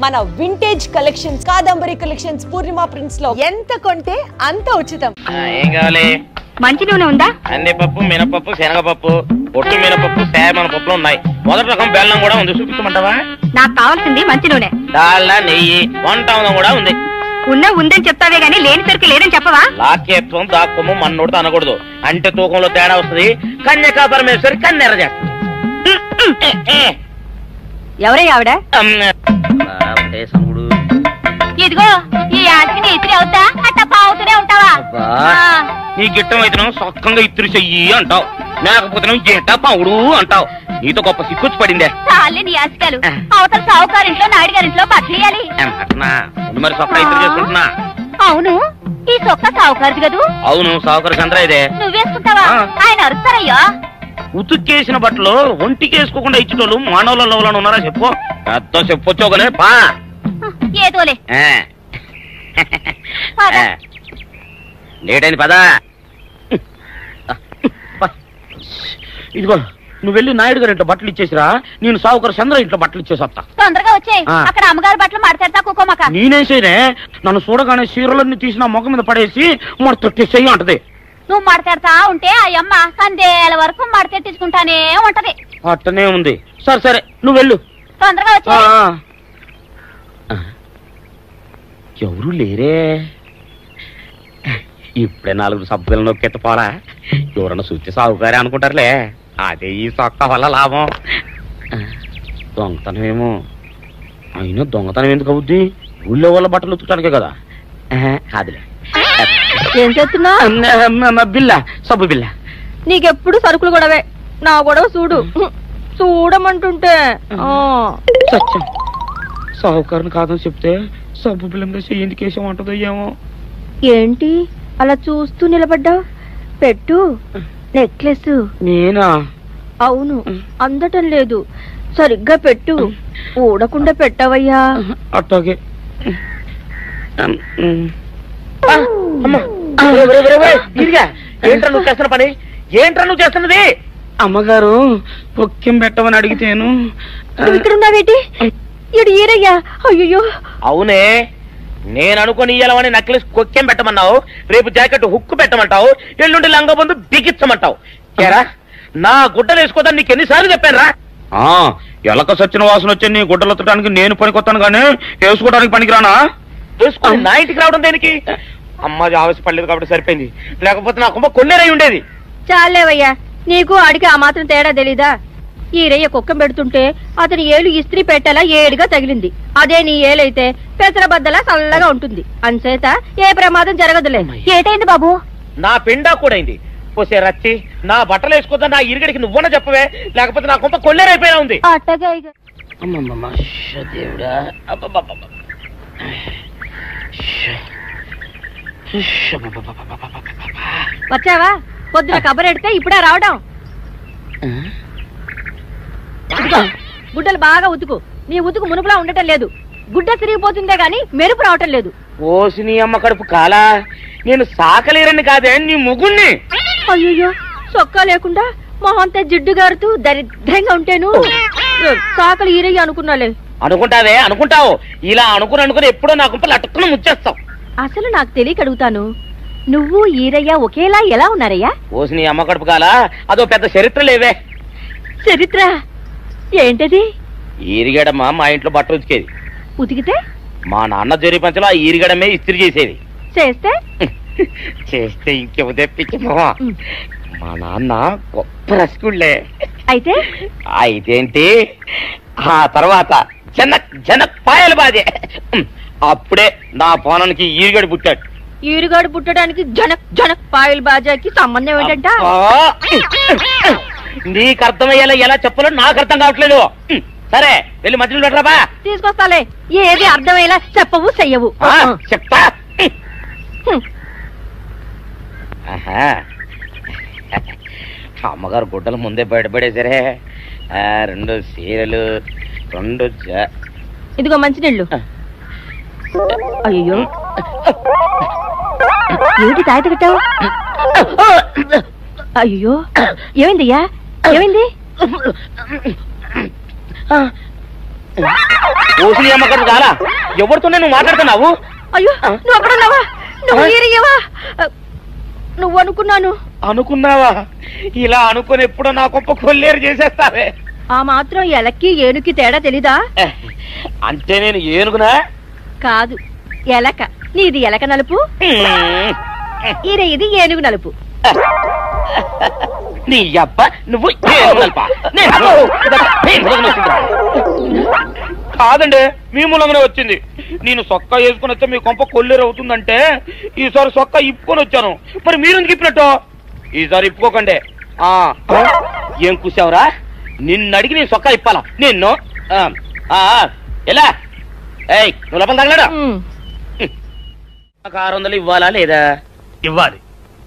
మన vintage collections Kadambari collections పూర్ణిమ prints లో ఎంత కొంటే అంత ఉచితం. ఏం కావాలి? మంచి నూనె ఉందా? కందిపప్పు, మినపప్పు, శనగపప్పు, పొట్టు మినపప్పు, సేమన పప్పులు ఉన్నాయి. మొదటి రకం బెల్లం కూడా ఉంది, చూపించమంటావా? నాకు కావాల్సింది మంచి నూనె. డాల్డా, నెయ్యి, వంట కూడా ఉంది. ఉందని చెప్తావే గానీ లేని సరికి లేదని చెప్పవా? లాక్యత్వం దాక్కుము మన్నోడు అనకూడదు, అంటే తూకంలో తేడా వస్తుంది. కన్యకా పరమేశ్వరి కన్నెర చేస్తుంది. ఎవరయ్యా ఆవిడ? ఇదిగో ఈ ఆటకి నీ ఇస్త్రీ అవుతా అట్లా పావుతూనే ఉంటావా? నీ గిట్టం అయితే సొక్కంగా ఇత్తురు చెయ్యి అంటావు, లేకపోతే గిట్ట పావుడు అంటావు. నీతో గొప్ప సిక్కుచ్చి పడిందే. చాలే నీ ఆశకాలు. అవతల సావుకారింట్లో నాయుడు గారింట్లో బట్టలేయాలి. మరి సొక్క ఇత్తురు చేసుకుంటున్నా. అవును, ఈ సొక్క సావుకారిది కదూ? అవును, సావుకారు చంద్ర ఇదే. నువ్వేసుకుంటావా? ఆయన అరుస్తారయ్యా. ఉతుక్కేసిన బట్టలు ఒంటికేసుకోకుండా ఇచ్చేటోళ్ళు మానవులలో ఉన్నారా చెప్పు? పెద్ద చెప్పొచ్చోగలే పా. ఏదోలే లేటైంది పదా. ఇదిగో నువ్వు వెళ్ళి నాయుడు గారి ఇంట్లో బట్టలు ఇచ్చేసిరా, నేను సావుకారు చంద్ర ఇంట్లో బట్టలు ఇచ్చేసి వస్తా. తొందరగా వచ్చాయి. అక్కడ అమ్మగారు బట్టలు మాడతాడతా కుకోమక. నేనేం చేయనే, నన్ను చూడగానే చీరలన్నీ తీసి నా ముఖం మీద పడేసి మడతెట్టేసేయి అంటది. నువ్వు మడతెడతా ఉంటే ఆ అమ్మ సందేల వరకు మడతెట్టించుకుంటానే ఉంటది. అట్టనే ఉంది. సరే సరే నువ్వు వెళ్ళు, తొందరగా వచ్చా. ఎవరు లేరే, ఇప్పుడే 4 సబ్బులు నొక్కెత్తపోరా. ఎవరన్నా చూస్తే సాగుగారే అనుకుంటారులే. అదే ఈ సొక్క వల్ల లాభం. దొంగతనమేమో. అయినా దొంగతనం ఎందుకు అవుద్ది? ఊళ్ళో వాళ్ళ బట్టలు ఉతుకడానికే కదా. కాదులే. ఏం చేస్తున్నా? బిల్ల, సబ్బు బిల్ల. నీకెప్పుడు సరుకులు గొడవే. నా గొడవ చూడు. చూడమంటుంటే సత్యం, సాహుకారుని కాదని చెప్తే సబ్బు బిల్ల మీద ఎందుకు వేసామంటుందో ఏమో. ఏంటి అలా చూస్తూ నిలబడ్డావు? పెట్టు. నెక్లెస్. నేనా? అవును, అందటం లేదు. సరిగ్గా పెట్టు. ఊడకుండా పెట్టవయ్యా. అట్టాగే. ఏంట్రా నువ్వు చేస్తున్న పని? ఏంట్రా నువ్వు చేస్తున్నది? అమ్మగారు పొక్కెం పెట్టమని అడిగితేను. ఇక్కడ ఉన్నావేటి? ఇడు ఈరయ్యా. అయ్యో. అవునే, నేను అనుకుని ఇయ్యాలని నెక్లెస్ కొక్కెం పెట్టమన్నావు, రేపు జాకెట్ హుక్కు పెట్టమంటావు, ఎల్లుండి లంగబందు బిగించమంటావు. ఏరా నా గుడ్డలు వేసుకోదని నీకు ఎన్నిసార్లు చెప్పానురా? ఎలక సచ్చిన వాసన వచ్చి నీ గుడ్డలు ఎత్తడానికి నేను పనికొత్తాను కానీ వేసుకోవడానికి పనికిరానా? వేసుకుని నా ఇంటికి రావడం దేనికి? అమ్మాది ఆవేశపడలేదు కాబట్టి సరిపోయింది, లేకపోతే నా కుమ్మ కొన్నేరై ఉండేది. చాలేవయ్యా, నీకు అడిగి ఆ మాత్రం తేడా తెలీదా? ఈరయ్య కుక్కం పెడుతుంటే అతని ఏలు ఇస్త్రీ పెట్టేలా ఏడుగా తగిలింది. అదే నీ ఏలైతే పెసరబద్దలా చల్లగా ఉంటుంది. అంచేత ఏ ప్రమాదం జరగదులే. ఏటైంది బాబు? నా పిండా కూడా అయింది. పోసే రచ్చి, నా బట్టలు వేసుకోద్దా నా ఇరుగడికి నువ్వున చెప్పవే, లేకపోతే నా కొంత కొల్లేరైపోయినా ఉంది. వచ్చావా? పొద్దున కబరెడితే ఇప్పుడే రావడం. గుడ్డలు బాగా ఉతుకు. నీ ఉతుకు మునుపులా ఉండటం లేదు. గుడ్డ తిరిగిపోతుందే గాని మెరుపు రావటం లేదు. ఓసి నీ అమ్మ కడుపు కాలా, నేను సాకలేరని కాదే నీ ముగుణ్ణి. అయ్యో, సొక్కా లేకుండా మొహంతా జిడ్డు గారుతూ దరిద్రంగా ఉంటేను సాకలు ఈరయ్య అనుకున్నాలే. అనుకుంటావే, అనుకుంటావు. ఇలా అనుకుని ఎప్పుడో నా గుంపలు అటుక్కుని ముచ్చేస్తావు. అసలు నాకు తెలియక అడుగుతాను, నువ్వు ఈరయ్య ఒకేలా ఎలా ఉన్నారయ్యా? ఓసి నీ అమ్మ కడుపు కాలా, అదో పెద్ద చరిత్ర లేవే. చరిత్ర ఏంటది? ఈరిగడమ్మ మా ఇంట్లో బట్టలు ఉతికేది. ఉతికితే మా నాన్న జరి పంచలో ఆ ఈరిగడమే ఇస్త్రీ చేసేది. చేస్తే చేస్తే ఇంకెవ తెప్పించి మా నాన్న గొప్ప రసికుళ్ళే. అయితే అయితేంటి, ఆ తర్వాత జనక్ పాయలు బాధే. అప్పుడే నా పోనానికి ఈరిగడు పుట్టాడు. ఈరుగాడు పుట్టడానికి జనక్ పాయల్ బాజాకి సంబంధం ఏంటంట? నీకు అర్థమయ్యేలా ఎలా చెప్పాలో నాకు అర్థం కావట్లేదు. సరే వెళ్ళి మధ్యలో పెట్టరాబా. తీసుకొస్తాలే. ఏది అర్థమయ్యేలా చెప్పవు చెయ్యవు. చెప్తా. అమ్మగారు గుడ్డలు ముందే బయటపడేసరే. 2 చీరలు, 2 ఇదిగో మంచినీళ్ళు. అయ్యో, ఏమిటి తాయిత కట్టావు? అయ్యో, ఏమైందయ్యా? ఏమైంది? ఓసి అమ్మకం కాలా ఎవరితోనే నువ్వు మాట్లాడుతున్నావు? అయ్యో నువ్వు అక్కడున్నావా? నువ్వు ఈరియవా? నువ్వు అనుకున్నావా? ఇలా అనుకుని ఎప్పుడో నా గొప్ప కొల్లేరు చేసేస్తావే. ఆ మాత్రం ఎలక్కి ఏనుకి తేడా తెలీదా? అంటే నేను ఏనుగునా? కాదు, ఎలక. నీది ఎలక నలుపు, ఇది ఏనుగు నలుపు. నీ అబ్బ నువ్వు కాదండి, మీ మూలంగానే వచ్చింది. నేను సొక్కా వేసుకుని వచ్చా మీ కొంప కొల్లేరు అవుతుందంటే ఈసారి సొక్కా ఇప్పుకొని వచ్చాను. మరి మీరెందుకు ఇప్పినట్టు? ఈసారి ఇప్పుకోకండి. ఏం కూసావురా? నిన్ను అడిగి నేను సొక్కా ఇప్పాలా? నిన్ను ఎలా నువ్వు లోపల తగలడా? నాకు 600 ఇవ్వాలా లేదా? ఇవ్వాలి.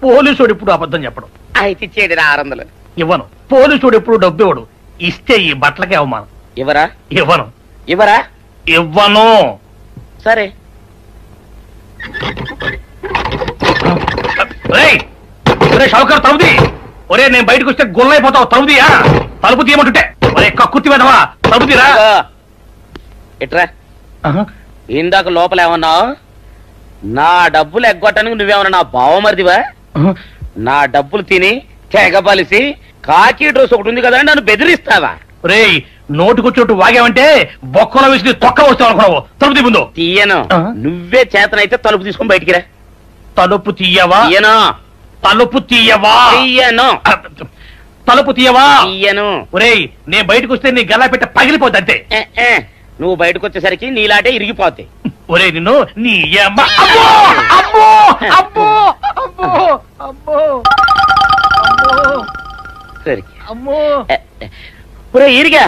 పోలీసుడు ఇప్పుడు అబద్ధం చెప్పడం. అయితే ఇచ్చేది 600. ఇవ్వను. పోలీసుడు ఎప్పుడు డబ్బు ఇవ్వడు. ఇస్తే ఈ బట్టలకే అవమానం. ఇవ్వరా? ఇవ్వను. సరే. షౌకర్ తలుపుది. ఒరే నేను బయటకు వస్తే గొల్లైపోతావు. తలుపుదియా? తలుపు తీయమంటుంటే ఒరే కక్కుర్తి వెదవా, తలుపుదిరా. ఎట్రా ఇందాక లోపల ఏమన్నావు? నా డబ్బులు ఎగ్గొట్టడానికి నువ్వేమన్నా నా బావమరిదివా? నా డబ్బులు తిని తెగబలిసి కాకి డ్రెస్ ఒకటి ఉంది కదా నన్ను బెదిరిస్తావా? రే నోటుకొచ్చినట్టు వాగావంటే బొక్కలో వేసి తొక్క వస్తావు అనుకున్నావు. తలుపు తీ ముందు. తీయను. నువ్వే చేతనైతే తలుపు తీసుకొని బయటికి రా. తలుపు తీయవా? తలుపు తీయవా? తీయను. తలుపు తీయవా? తీయను. ఒరేయ్ నేను బయటకు వస్తే నీ గల్లా పెట్ట పగిలిపోద్ది అంతే. నువ్వు బయటకు వచ్చేసరికి నీలాటే ఇరిగిపోతాయి. ఒరే నిన్ను నీ ఒరే ఇరిగా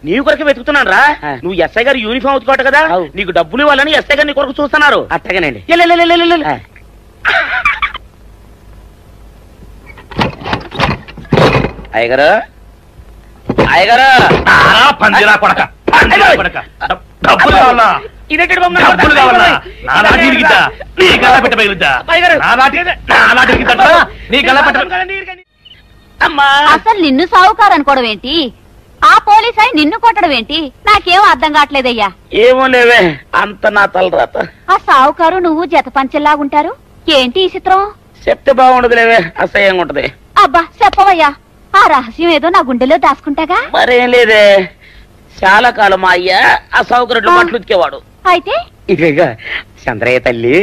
నీ కొరకు వెతుకుతున్నాను రా. నువ్వు ఎస్ఐ గారు యూనిఫామ్ అవుతుకోట కదా, నీకు డబ్బులు ఇవ్వాలని ఎస్ఐ గారు నీ కొరకు చూస్తున్నారు. అట్టగానండి. అయ్యగారు పందిరా కొడక, డబ్బులు కావాలా? డబ్బులు కావాలా? నా నాటి ఇరిగిద్దా? నీ గల్లా పెట్ట పగిలిద్దా? నీ గల్లా పెట్ట. అసలు నిన్ను సావుకారు అనుకోవడం ఏంటి? ఆ పోలీస్ అయి నిన్ను కొట్టడం ఏంటి? నాకేం అర్థం కావట్లేదయ్యా. ఏమో లేవే, అంత నా తలరాత. ఆ సావుకారు నువ్వు జత పంచెల్లాగుంటారు ఏంటి ఈ చిత్రం? చెప్తే బాగుండదు లేవే, అసహ్యంగా ఉంటది. అబ్బా చెప్పవయ్యా, ఆ రహస్యం ఏదో నా గుండెలో దాచుకుంటాగా. మరేం లేదే, చాలా కాలం మా అయ్య ఆ సౌకర్యం బట్టలు ఉతికేవాడు. అయితే ఇక చంద్రయ్య తల్లి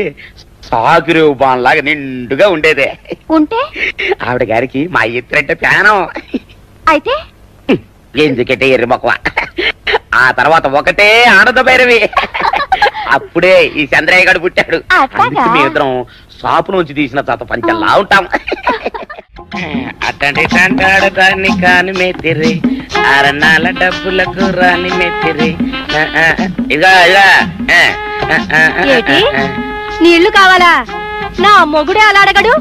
సాగురు బాన్లాగా నిండుగా ఉండేదే. ఉంటే ఆవిడ గారికి మా ఇద్దరంటే ప్యానం. అయితే ఎందుకంటే ఎర్రి మొక్కవ. ఆ తర్వాత ఒకటే ఆనంద భైరవి. అప్పుడే ఈ చంద్రయ్య గారు పుట్టాడు. మీ ఇద్దరం షాపు నుంచి తీసిన తాత పంచల్లా ఉంటాం. అట్టండి తంటాడు దాన్ని కాని మెత్తిరి, అరణాల డబ్బులకు రాని మెత్తిరి. ఇగా నీళ్లు కావాలా? నా మొగుడే అలా అడగడు.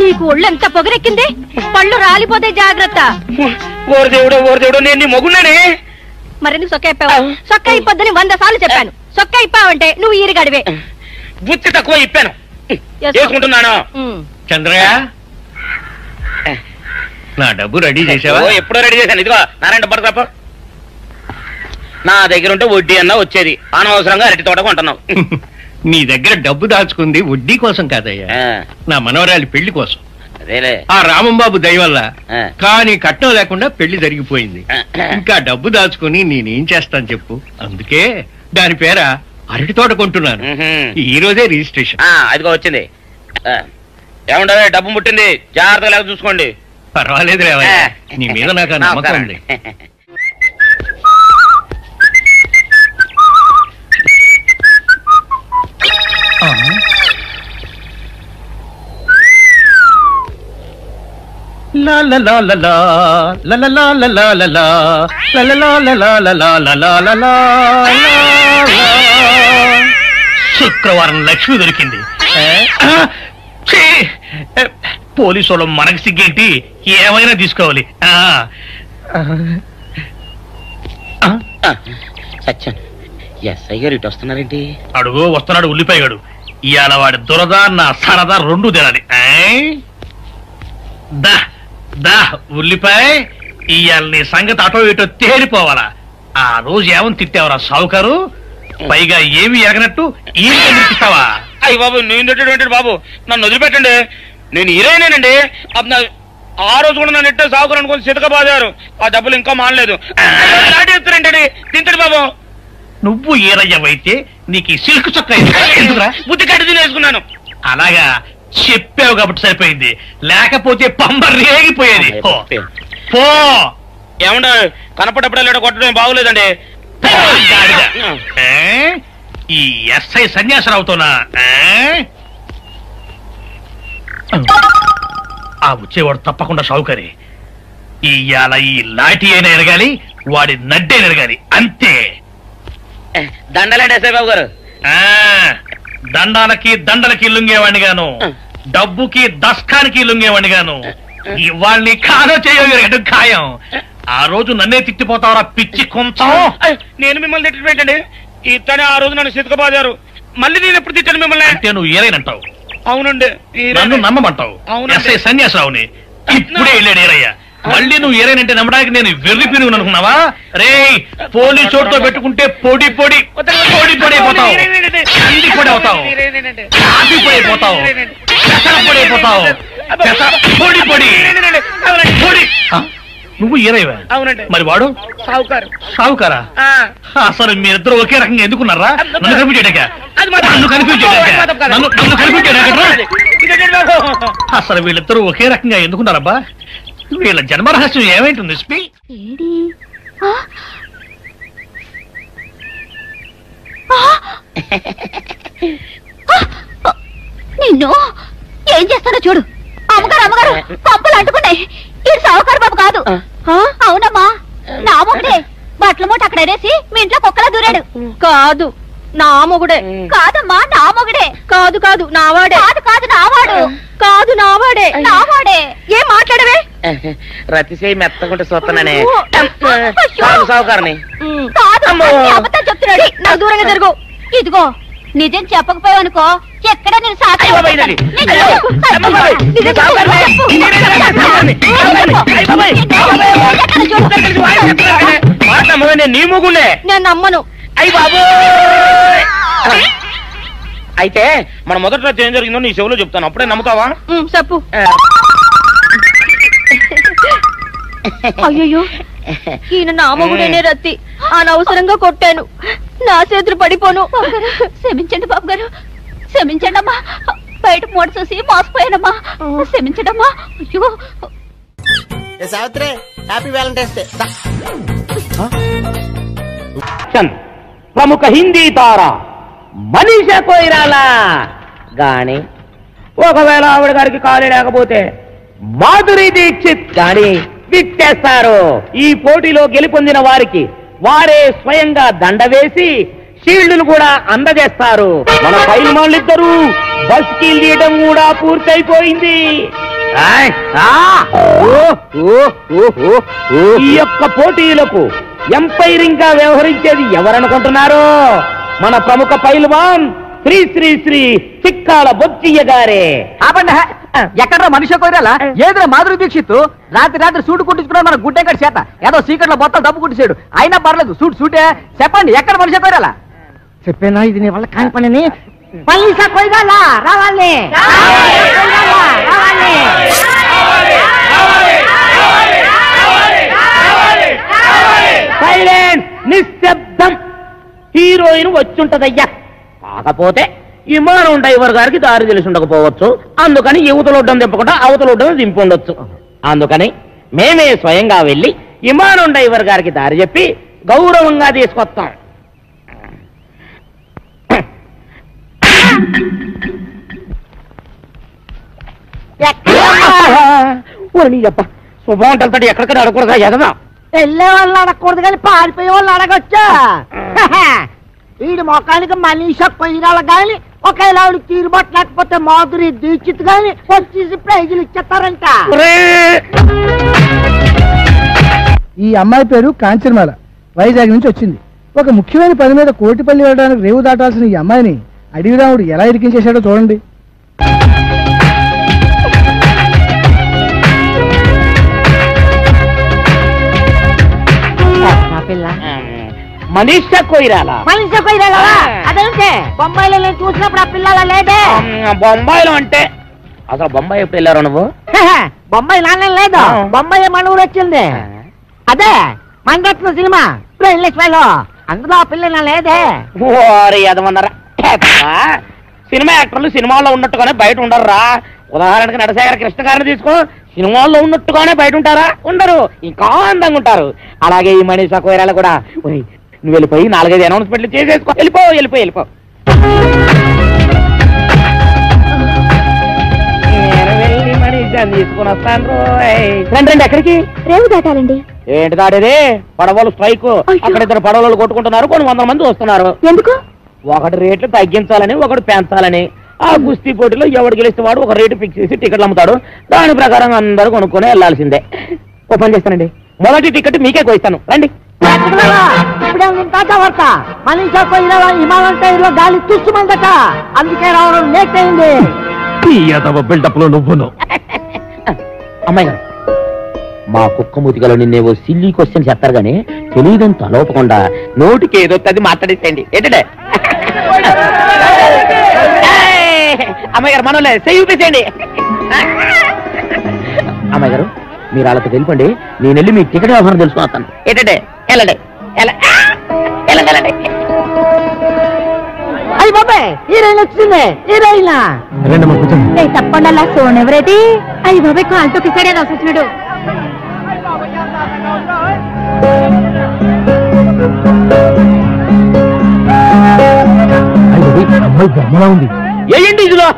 నీకు ఒళ్ళు ఎంత పొగరెక్కింది, పళ్ళు రాలిపోతే జాగ్రత్త. ఓరు దేవుడు నేను నీ మొగుడనే. మరెందుకు సొక్క ఇప్పావు? సొక్క ఇప్పొద్దని 100 సార్లు చెప్పాను. సొక్క ఇప్పావంటే నువ్వు ఈరిగడివే. బుద్ధి తక్కువ ఇప్పాను, చేసుకుంటున్నాను. చంద్రయ్య నా డబ్బు రెడీ చేసావా? ఎప్పుడో రెడీ చేశాను. ఇదిగో నారాయణ డబ్బు తప్ప నా దగ్గర ఉంటే వడ్డీ అన్నా వచ్చేది. అనవసరంగా అరటి తోట కొంటున్నావు. నీ దగ్గర డబ్బు దాచుకుంది వడ్డీ కోసం కాదయ్యా, నా మనవరాలి పెళ్లి కోసం. ఆ రామంబాబు దయ వల్ల కానీ కట్నం లేకుండా పెళ్లి జరిగిపోయింది. ఇంకా డబ్బు దాచుకుని నేనేం చేస్తాను చెప్పు. అందుకే దాని పేర అరటి తోట కొంటున్నాను. ఈ రోజే రిజిస్ట్రేషన్. అదిగో వచ్చింది. ఏమంటే డబ్బు ముట్టింది, జాగ్రత్తగా చూసుకోండి. పర్వాలేదు లేవయ్యా, నీ మీద నాకు నమ్మకం ఉంది. శుక్రవారం లక్ష్మి దొరికింది. పోలీసు వాళ్ళు మనకి సిగ్గేంటి, ఏమైనా తీసుకోవాలి. సత్యం ఎస్ఐ గారు ఇటు వస్తున్నారేంటి? అడుగు వస్తున్నాడు ఉల్లిపాయగాడు. ఇవాళ వాడి దురద నా సరదా రెండు తినాలి. దా దా ఉల్లిపాయ, ఇవాళ నీ సంగతి అటో ఇటో తేలిపోవాలా. ఆ రోజు ఏమని తిట్టావరా సావుకారు? పైగా ఏమి ఎరగనట్టు ఈ తిట్టిస్తావా? అయ్యి బాబు నేను తిట్టేటువంటి బాబు, నన్ను వదిలిపెట్టండి. నేను హీరోయినేనండి. ఆ రోజు కూడా నన్ను ఇట్టే సాగుకుని అనుకుని చితకబాదారు. ఆ డబ్బులు ఇంకా మానలేదు. లాటేస్తారంటే తింటాడు బాబు. నువ్వు ఏరయ్యవైతే నీకు ఈ సిల్క్ చొక్క ఎందుకురా? బుద్ధి కట్టి తినేసుకున్నాను. అలాగా చెప్పావు కాబట్టి సరిపోయింది, లేకపోతే పంబ రేగిపోయేది. పో. ఏమంటే కనపడప్పుడే కొట్టడం బాగోలేదండి. ఈ ఎస్ఐ సన్యాసరావుతోనా? ఆ వచ్చేవాడు తప్పకుండా షావుకరి. ఇవాళ ఈ లాఠీ అయినా ఎరగాలి, వాడి నడ్డే ఎరగాలి, అంతే. దండలేండి ఎస్ఐ బాబు గారు. దండాలకి దండలకి లొంగేవాడిని గాను, డబ్బుకి దస్కానికి లొంగేవాడిని గాను. ఇవాళ్ళని కాదో చేయగలిగడం ఖాయం. ఆ రోజు నన్నే తిట్టిపోతావరా పిచ్చి కొంచెం. నేను మిమ్మల్ని తిట్టండి. ఇతనే ఆ రోజు నన్ను చితకబాదారు. మళ్ళీ నేను ఎప్పుడు తిట్టాను మిమ్మల్ని? అంటే నువ్వు ఏరైనంటావు. అవునండి, నన్ను నమ్మమంటావు. ఎస్ఐ సన్యాసరావుని ఇప్పుడే వెళ్ళాడు ఏరయ్య. మళ్ళీ నువ్వు ఏరైనంటే నమ్మడానికి నేను వెర్రి పినుగు అనుకున్నావా? రే, పోలీసు చోటుతో పెట్టుకుంటే పొడి పొడి పొడి పొడి అయిపోతావు, అంది పొడి అవుతావు, కాఫీ పొడి అయిపోతావు, పెసర పొడి అయిపోతావు, పొడి పొడి పొడి. నువ్వు ఏరైవా? అవునండి. మరి వాడు సావుకారు. సావుకారా? అసలు మీరిద్దరు ఒకే రకంగా ఎందుకున్నారా? నన్ను కనిపించాక అసలు వీళ్ళిద్దరూ ఒకే రకంగా ఎందుకున్నారబ్బా? వీళ్ళ జన్మరహస్యం ఏమైంటుంది స్పీ? నిన్ను ఏం చేస్తాడో చూడు. అమ్మగారు అమ్మగారు పంపలు అంటుకున్నాయి. ఇది సావుకారు బాబు కాదు. అవునమ్మా, నా మొగుడే. బట్టల మూట అక్కడ వేసి మీ ఇంట్లో కుక్కలా దూరాడు. కాదు, నా మొగుడే. కాదమ్మా, నా మొగుడే. కాదు కాదు, నావాడే. కాదు కాదు, నావాడు. కాదు, నావాడే. నావాడే. ఏం మాట్లాడవే? రతిసేయి మెత్తకుంటే చూస్తున్నానే సావుకారని. కాదు, అబద్ధం చెప్తున్నాడు. నా దూరంగా జరుగు. ఇదిగో, నిజం చెప్పకపోయావనుకో ఎక్కడ నేను సాక్షి నీ మూగుండే. నేను నమ్మను. అయ్యి బాబు. అయితే మన మొదటి రోజు ఏం జరిగిందో నీ చెవులో చెప్తాను, అప్పుడే నమ్ముతావా? చెప్పు. అయ్యో, ఈయన నా మొగుడేనే రత్తి. అనవసరంగా కొట్టాను, నా చేతులు పడిపోను. క్షమించండి బాబు గారు, క్షమించండి అమ్మా. బయట మూట చూసి మోసపోయానమ్మా, క్షమించడమ్మా. అయ్యో సావిత్రి, హ్యాపీ వ్యాలంటైన్స్ డే. ప్రముఖ హిందీ తార మనీషా కొయిరాలా గాని ఒకవేళ ఆవిడ గారికి ఖాళీ లేకపోతే మాధురి దీక్షిత్ గాని విట్టేస్తారు. ఈ పోటీలో గెలుపొందిన వారికి వారే స్వయంగా దండ వేసి షీల్డ్ను కూడా అందజేస్తారు. మన పైల్మాన్లిద్దరూ బస్ కి తీయడం కూడా పూర్తయిపోయింది. ఈ యొక్క పోటీలకు ఎంపైరింగ్ గా వ్యవహరించేది ఎవరనుకుంటున్నారో? మన ప్రముఖ పైల్వాన్ శ్రీ శ్రీ శ్రీ చిక్కాల బొచ్చియ్య గారే. ఎక్కడ మనిషి కోరాలా? ఏదో మాధురి దీక్షిత్ రాత్రి రాత్రి సూటు కుట్టించుకున్నాడు మన గుడ్డెక్కడి చేత. ఏదో సీక్రెట్ లో మొత్తం డబ్బు కుట్టించాడు, అయినా పర్లేదు. సూటే చెప్పండి, ఎక్కడ మనిషి కోరాలా? చెప్పేనా ఇది నీ వల్ల కాని పనిని. మనిషి కోరాలా రావాలి. సైలెన్స్, నిశ్శబ్దం. హీరోయిన్ వచ్చుంటదయ్యా. కాకపోతే విమానం డ్రైవర్ గారికి దారి తెలిసి ఉండకపోవచ్చు, అందుకని యువతలొడ్డం దింపకుండా అవతలొడ్డం దింపి ఉండొచ్చు. అందుకని మేమే స్వయంగా వెళ్ళి విమానం డ్రైవర్ గారికి దారి చెప్పి గౌరవంగా తీసుకొస్తాం. శుభవంటలతో ఎక్కడికైనా అడగకూడదా? ఎదదా వెళ్ళే వాళ్ళు అడగకూడదు కానీ పారిపోయే వాళ్ళు అడగొచ్చా? వీడి మొఖానికి మనీషా కొయ్యాల గాని ఒకవేళ ఆవిడ తీరుబాటు లేకపోతే మాధురి దీక్షిత్ గాని వచ్చేసి ప్రైజులు ఇచ్చేస్తారంట. ఈ అమ్మాయి పేరు కాంచనమాల, వైజాగ్ నుంచి వచ్చింది. ఒక ముఖ్యమైన పని మీద కోటిపల్లి వెళ్ళడానికి రేవు దాటాల్సిన ఈ అమ్మాయిని అడవిరాముడు ఎలా ఇరికించేశాడో చూడండి. మనీషా కొయిరాలా మనిషి పోయిరా అదేంటే బొంబాయిలో నేను చూసినప్పుడు ఆ పిల్లల లేదే బొంబాయిలో అంటే అసలు బొంబాయి ఎప్పుడు వెళ్ళారు నువ్వు? బొంబాయి నాన్న లేదు బొంబాయి మన ఊరు వచ్చింది అదే మంగత్న సినిమా వెళ్ళేలో అందులో ఆ పిల్ల లేదే ఓరి అదమన్నారా సినిమా యాక్టర్లు సినిమాల్లో ఉన్నట్టుగానే బయట ఉండరురా. ఉదాహరణకి నరశేఖర కృష్ణ గారిని తీసుకో, సినిమాల్లో ఉన్నట్టుగానే బయట ఉంటారా? ఉండరు, ఇంకా అందంగా ఉంటారు. అలాగే ఈ మనీషా కొయిరాలా కూడా. నువ్వు వెళ్ళిపోయి 4-5 అనౌన్స్మెంట్లు చేసేసుకో. వెళ్ళిపో తీసుకుని వస్తాను. రండి. ఎక్కడికి? రేవు దాటాలండి. ఏంటి దాడేది? పడవలు స్ట్రైక్. అక్కడ 2 పడవలు కొట్టుకుంటున్నారు, కొన్ని 100 మంది వస్తున్నారు. ఎందుకు? ఒకటి రేట్లు తగ్గించాలని, ఒకటి పెంచాలని. ఆ కుస్తీ పోటీలో ఎవడు గెలిస్తే వాడు ఒక రేటు ఫిక్స్ చేసి టికెట్లు అమ్ముతాడు. దాని ప్రకారం అందరూ కొనుక్కొని వెళ్లాల్సిందే. ఓ పని చేస్తానండి, మొదటి టికెట్ మీకే కోయిస్తాను. రండి. మనీషా పోయిరా హిమాలయం టైర్లో గాలి తుస్సుమందట, అందుకే రావడం లేట్ అయింది. బిల్డప్ లో నువ్వును. అమ్మాయి గారు, మా కుక్క మూతికలో నిన్నేవో సిల్లీ క్వశ్చన్ చెప్తారు గానీ తెలియదని తలోపకుండా నోటికి ఏదో అది మాట్లాడేసేయండి. ఏంటంటే అమ్మాయి గారు మనోలే చూపించండి. అమ్మాయి గారు, మీరు వాళ్ళతో వెళ్ళిపోండి, నేను వెళ్ళి మీ టికెట్ వ్యవహారం తెలుసుకున్నాను. ఏంటంటే వెళ్ళండి. అయ్యి బాబాయ్, హీరోయిన్ వచ్చింది. హీరోయిన్ తప్పకుండా అలా సోనెవరైతే అయ్యి బాబాయ్ కాలుతో కిసాడే రాసొచ్చినాడు. అమ్మాయి బొమ్మలా ఉంది. ఏంటి ఇదిలో?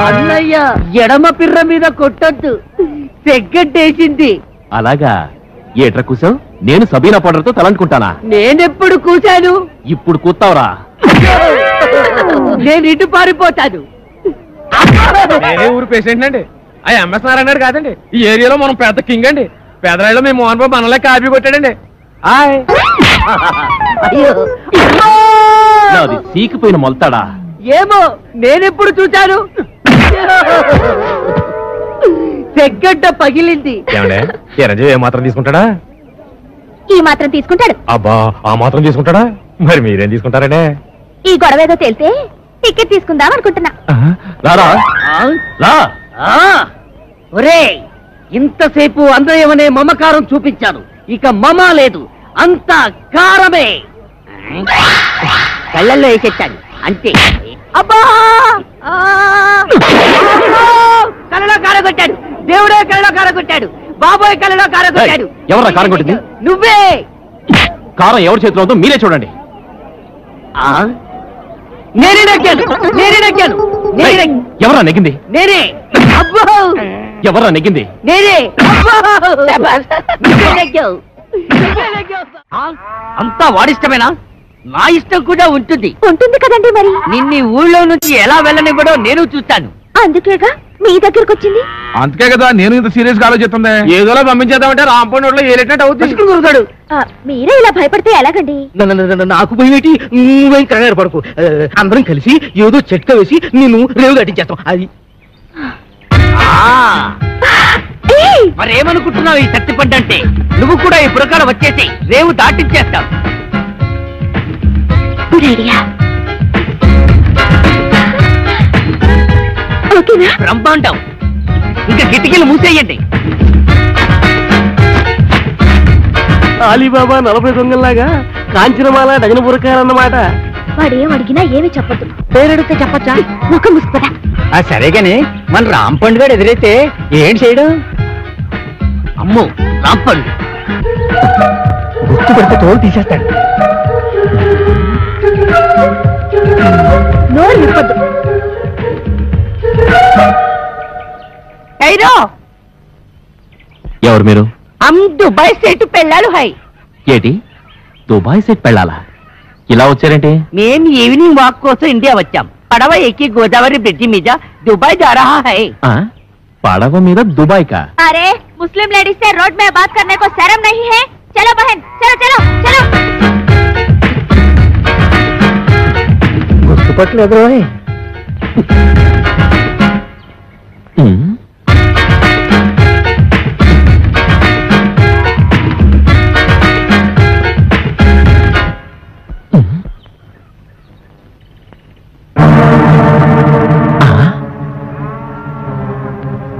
అన్నయ్య ఎడమ పిర్ర మీద కొట్టొద్దు, సెగ్గట్టేసింది. అలాగా? ఏట్రా కూసావు? నేను సబీనా పౌడర్తో తలంటుకుంటానా? నేనెప్పుడు కూశాను? ఇప్పుడు కూతావురా. నేను ఇటు పారిపోతాను. నేనే ఊరు పేషెంట్ అండి. ఆ ఎంఎస్ నారాయణ కాదండి, ఈ ఏరియాలో మనం పెద్ద కింగ్ అండి. పెదరాయిలో మేము మోహన్ బాబు మనలే కాపీ కొట్టాడండి. నాది సీకిపోయిన మొలతాడా? ఏమో, నేనెప్పుడు చూశాను? సెగ్గడ్డ పగిలింది. చిరంజీవి ఏ మాత్రం తీసుకుంటాడా? ఈ మాత్రం తీసుకుంటాడు. అబ్బా, ఆ మాత్రం తీసుకుంటాడా? మరి మీరేం తీసుకుంటారంటే? ఈ గొడవ ఏదో తేలితే టికెట్ తీసుకుందాం అనుకుంటున్నా. రారా రా. ఒరే, ఇంతసేపు అందయమనే మమకారం చూపించాను, ఇక మమ లేదు, అంతా కారమే. కళ్ళల్లో వేసేచ్చాను అంతే. అబ్బా, కళ్ళలో కారగొట్టాడు, దేవుడే కళ్ళలో కారగొట్టాడు, బాబోయ్ కళ్ళలో కారగొట్టాడు. ఎవరా కారం కొట్టింది? నువ్వే. కారం ఎవరి చేతిలో ఉందో మీరే చూడండి. నేనే నక్కాను. ఎవరా నెగ్గింది? నేనే. అబ్బో, ఎవరా నెగ్గింది? నేనే. అంతా వాడిష్టమేనా? నా ఇష్టం కూడా ఉంటుంది. ఉంటుంది కదండి మరి. నిన్ని ఊళ్ళో నుంచి ఎలా వెళ్ళనివ్వడో నేను చూస్తాను. అందుకేగా మీ దగ్గరకు వచ్చింది. అందుకే కదా నేను ఇంత సీరియస్ గా ఆలోచిస్తుంది. ఏదోలా పంపించేద్దామంటే రాంపండి రోడ్లో ఏలేటట్టు అవుతుంది. మీరే ఇలా భయపడితే ఎలాగండి? నాకు భయమేటి, నువ్వేం కంగారు పడకు. అందరం కలిసి ఏదో చెట్క వేసి నిన్ను రేవు కట్టించేస్తాం. అది మరేమనుకుంటున్నావు ఈ సత్తిపడ్డంటే? నువ్వు కూడా ఈ పురకాల వచ్చేసి రేవు దాటించేస్తావు. బ్రహ్మాండం. ఇంకా కిటికీలు మూసేయండి. అలీబాబా 40 దొంగల్లాగా కాంచనమాల డజన పురకాలన్నమాట. వాడేం అడిగినా ఏమి చెప్పద్దు. పేరెడితే చెప్పచ్చా? ముఖం ముసుకుపడా. సరే గాని మన రాంపండు గారు ఎదురైతే ఏం చేయడం? అమ్మో, రాంపండు గుర్తుపడితే తోలు తీసేస్తాడు. నోరు నిప్పద్దు. ఎవరు మీరు? हम दुबई सेट పెళ్ళాలు హై. ఏటి దుబాయ్ సెట్ పెళ్ళాలా? ఇలా వచ్చారేంటి? మేము ఈవినింగ్ వాక్ కోసం ఇండియా వచ్చాం. పడవ ఎక్కి గోదావరి బ్రిడ్జి మీద దుబాయ్ जा रहा है. పడవ మీద దుబాయ్ కా? अरे मुस्लिम लेडीज से रोड में बात करने को शर्म नहीं है? चलो बहन, चलो चलो चलो. గుర్తుపట్టలేదు.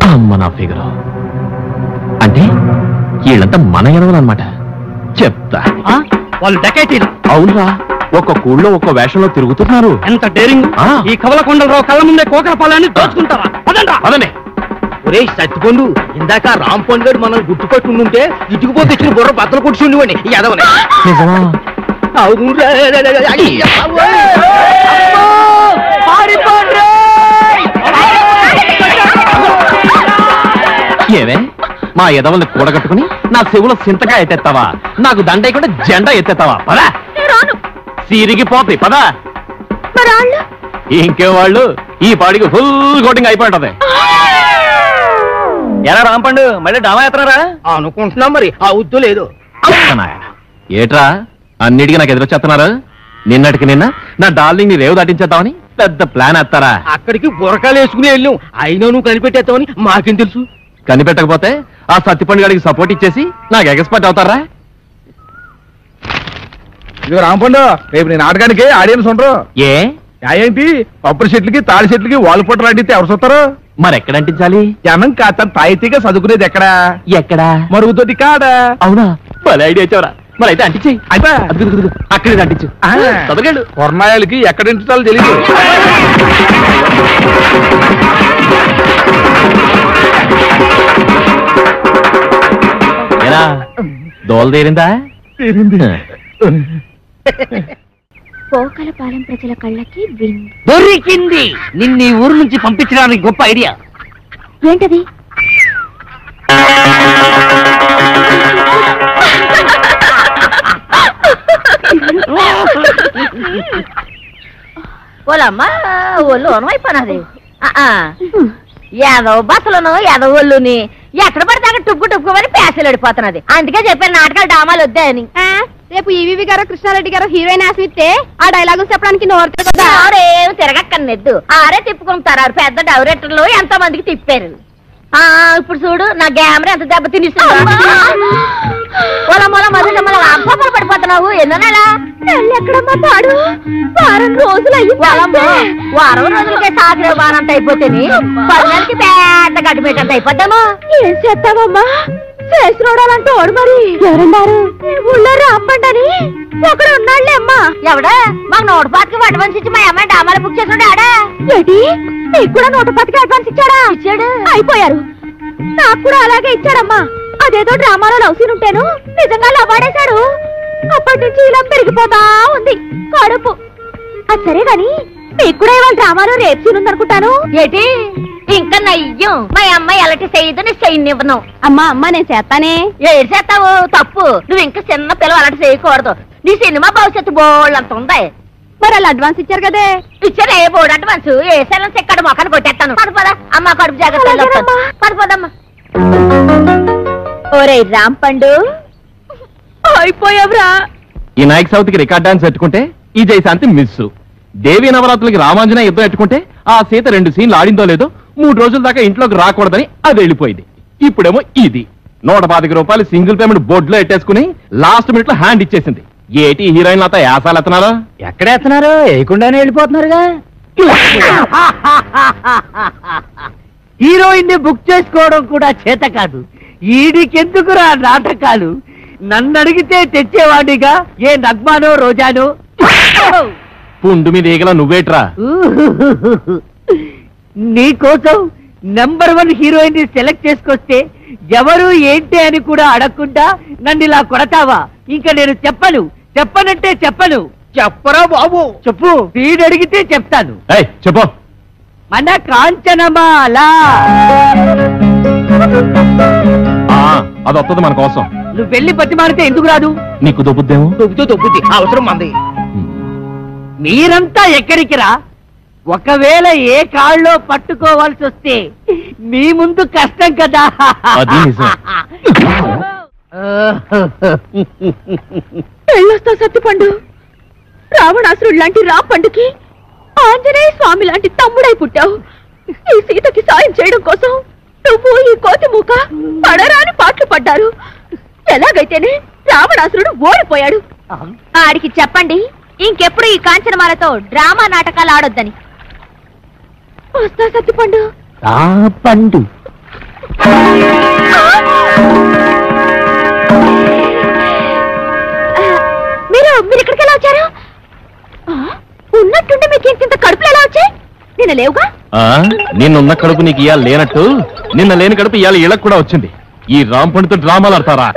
అమ్మ నా ఫిగర్. అంటే వీళ్ళంతా మన ఎనవలన్నమాట. చెప్తా. వాళ్ళు డకైటీలు. అవునరా, ఒక్క కూళ్ళో ఒక్క వేషంలో తిరుగుతున్నారు. ఎంత డేరింగ్! ఈ కవలకొండలరావు కళ్ళ ముందే కోకరపాలని దోచుకుంటారా? అదనే ఒరే సత్తిపండు, ఇందాక రాంపండు గారు మనం గుర్తుపట్టి ఉంటే ఇటుకుపోతే ఇచ్చిన బుర్ర బద్దలు కొట్టి ఉండేవాడిని. ఎదవని నిజమా? ఏవే మా ఎదవల్ని కూడగట్టుకుని నా చెవులో సింతగా ఎత్తేస్తావా? నాకు దండయకుండా జెండా ఎత్తేస్తావా? పదా సిరిగిపోతాయి. పదా ఇంకే వాళ్ళు ఈ పాడికి ఫుల్ కోటింగ్ అయిపోయింటది. ఎలా రాంపండు మళ్ళీ డామా ఎత్తనారా? అనుకుంటున్నాం, మరి ఆ ఉద్దు లేదు. ఏట్రా అన్నిటికీ నాకు ఎదురొచ్చేస్తున్నారు? నిన్నటికి నిన్న నా డార్లింగ్ ని రేవు దాటించేద్దామని పెద్ద ప్లాన్ వేస్తారా? అక్కడికి బురకాలు వేసుకుని వెళ్ళాం, అయినా నువ్వు కనిపెట్టేస్తావని మాకేం తెలుసు? కనిపెట్టకపోతే ఆ సత్తిపండు గారికి సపోర్ట్ ఇచ్చేసి నాకు ఎక్స్పర్ట్ అవుతారా? ఇదిగో రాంపండు, రేపు నీ నాటకానికి ఆడియన్స్ ఉండరు. ఏ ఏంటి కొబ్బరి చెట్లకి తాడి చెట్లకి వాల్ పొట్టలు అంటితే ఎవరు చూస్తారు? మరి ఎక్కడ అంటించాలి? జనం కాస్త తాయితీగా చదువుకునేది ఎక్కడా? ఎక్కడా? మరుగుతోటి కాడా? అవునా, భలే ఐడియా ఇచ్చావరా. మరి అయితే అంటించేయి. అక్కడే అంటించు. చదవగలడు. కొర్నాయాలకి ఎక్కడ ఇంటాలో తెలియదు. ఎలా దోల తీరిందా? పోకలపాలెం ప్రజల కళ్ళకి దొరికింది. నిన్న ఈ ఊరు నుంచి పంపించడానికి గొప్ప ఐడియా. ఏంటది? ఓలమ్మా ఒళ్ళు అయిపోయినది. యాదవ్ బస్సులను యాదవ్ ఒళ్ళుని ఎక్కడ పడితే అక్కడ టుక్కు టుక్కుమని ప్యాసలు అడిపోతున్నది. అందుకే చెప్పాను నాటకాలు డామాలు వద్దా అని. రేపు ఈవీవి గారు కృష్ణారెడ్డి గారు హీరోయిన్ ఆశిస్తే ఆ డైలాగులు చెప్పడానికి ఆరేం తిరగక్కర్లేదు. ఆరే తిప్పుకుంటారు. పెద్ద డైరెక్టర్లు ఎంతో మందికి తిప్పారు. ఇప్పుడు చూడు నా గ్యామరా ఎంత దెబ్బ తినిస్తుంది. అబ్బలు పడిపోతున్నావు. ఎన్నో నెల ఎక్కడమ్మా పాడు? వారం రోజులు వారం రోజులకే సాగరే బానంత అయిపోతే 10 నెలలకి పెద్ద గడ్డిమేటంత అయిపోతాము. ఏం చేస్తావమ్మా? చేసినోడాలంటే ఓడు. మరి ఎవరున్నారు? ఊళ్ళో రాంపండని ఒకడు ఉన్నాళ్లే అమ్మా. ఎవడా? మాకు 105కి అడ్వాన్స్ ఇచ్చి మా అమ్మాయి డామాలు బుక్ చేసినాడు. ఆడా ఏంటి? నీకు కూడా 110కి అడ్వాన్స్ ఇచ్చాడా? ఇచ్చాడు. అయిపోయారు. నాకు కూడా అలాగే ఇచ్చాడమ్మా. అదేదో డ్రామాలో లవ్ సీన్ ఉంటేను నిజంగా లవ్ ఆడేశాడు. అప్పటి నుంచి ఇలా పెరిగిపోతా ఉంది కడుపు. అది సరే గాని మీకు కూడా ఇవాళ డ్రామాలో రేపు సీన్ ఉందనుకుంటాను. ఏంటి? ఇంకా నయ్యం. మా అమ్మాయి ఎలాంటి చేయదు, నీ చేయనివ్వను. అమ్మా అమ్మ నేను చేస్తానే. ఏడు చేస్తావు? తప్పు. నువ్వు ఇంకా చిన్న పిల్లలు అలాంటి చేయకూడదు. నీ సినిమా భవిష్యత్తు బోళ్ళంత ఉంది. మరి వాళ్ళు అడ్వాన్స్ ఇచ్చారు కదే. ఇచ్చారు. ఏ బోర్డు అడ్వాన్స్? ఏ సెలెన్స్ ఎక్కడ మొక్కను కొట్టేస్తాను. పడిపోదా అమ్మ, కడుపు జాగ్రత్త. పడిపోదమ్మా. ఓరే రాంపండు, అయిపోయావురా. ఈ నాయక్ సౌత్ కి రికార్డ్ డాన్స్ పెట్టుకుంటే ఈ జయశాంతి మిస్. దేవీ నవరాత్రులకి రామాంజన యుద్ధం పెట్టుకుంటే ఆ సీత 2 సీన్లు ఆడిందో లేదో 3 రోజుల దాకా ఇంట్లోకి రాకూడదని అది వెళ్ళిపోయింది. ఇప్పుడేమో ఇది 125 రూపాయలు సింగిల్ పేమెంట్ బోర్డులో ఎట్టేసుకుని లాస్ట్ మినిట్ లో హ్యాండ్ ఇచ్చేసింది. ఏటి హీరోయిన్ అంతా యాసాలు ఎత్తనారో? ఎక్కడ ఎత్తనారో? వేయకుండానే వెళ్ళిపోతున్నారుగా. హీరోయిన్ ని బుక్ చేసుకోవడం కూడా చేత కాదు. ఈడికెందుకురా నాటకాలు? నన్ను అడిగితే తెచ్చేవాడిగా ఏ నగ్మానో రోజానో. పుండు మీద ఈగల నువ్వేట్రా? నీకోసం నెంబర్ 1 హీరోయిన్ ని సెలెక్ట్ చేసుకొస్తే ఎవరు ఏంటి అని కూడా అడగకుండా నన్ను ఇలా కొడతావా? ఇంకా నేను చెప్పనంటే చెప్పను. చెప్పరా బాబు? చెప్పు. వీడు అడిగితే చెప్తాను. చెప్పు. మన కాంచనమాల. అది వస్తుంది మన కోసం. నువ్వు వెళ్ళి బతిమాలితే ఎందుకు రాదు? నీకు దొబ్బుద్దేమో. దొబ్బుద్ది అవసరం మంది. మీరంతా ఎక్కడికి రా? ఒకవేళ ఏ కాళ్ళలో పట్టుకోవాల్సి వస్తే మీ ముందు కష్టం కదా. అది నిజం. పెళ్ళొస్తా సత్తిపండు. రావణాసురుడు లాంటి రాపండుకి ఆంజనేయ స్వామి లాంటి తమ్ముడై పుట్టావు. ఈ సీతకి సాయం చేయడం కోసం నువ్వు ఈ కోతి మూక పడరాని పాటలు పడ్డారు. ఎలాగైతేనే రావణాసురుడు ఓడిపోయాడు. ఆడికి చెప్పండి ఇంకెప్పుడు ఈ కాంచనమాలతో డ్రామా నాటకాలు ఆడొద్దని. వస్తా సత్తిపండు. పండు మీరు ఇక్కడికి ఎలా వచ్చారు? ఉన్నట్టుండి మీకు ఇంత కడుపులు ఎలా వచ్చాయి? నిన్న లేవుగా. నిన్నున్న కడుపు నీకు ఇవాళ లేనట్టు నిన్న లేని కడుపు ఇవాళ ఇళ్ళకు కూడా వచ్చింది. ఈ రాంపండితో డ్రామాలు ఆడతారా?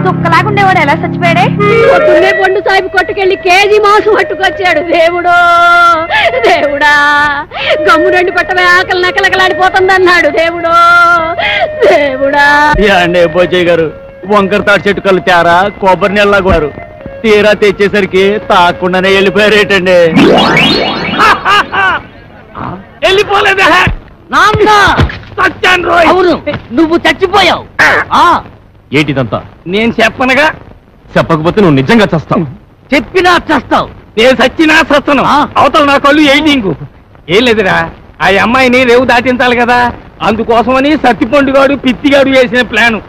దుఃఖలాగుండేవాడు ఎలా చచ్చిపోయాడే? పొద్దున్నే పండు సాహిబ్ కొట్టుకెళ్ళి కేజీ మాంసం పట్టుకొచ్చాడు. దేవుడో దేవుడా, గమ్ము రెండు పట్టమే ఆకలి నకలకలాడిపోతుందన్నాడు. దేవుడో దేవుడా. అండి పోచయ్య గారు, వంకర తాటి చెట్టు కళ్ళు తేరా కొబ్బరి నీళ్ళలాగారు. తీరా తెచ్చేసరికి తాకుండానే వెళ్ళిపోయారేటండి. వెళ్ళిపోలేదా? నాన్న సత్యాన్ రోయ్. అవును, నువ్వు చచ్చిపోయావు. ఏటిదంతా? నేను చెప్పనగా. చెప్పకపోతే నువ్వు నిజంగా చస్తావు. చెప్పినా చస్తావు. నేను సచ్చినా సత్తను. అవతల నా కళ్ళు ఎయిటింగ్. ఏం లేదురా, ఆ అమ్మాయిని రేవు దాటించాలి కదా, అందుకోసమని సత్తిపండుగాడు పిత్తిగాడు వేసిన ప్లాను.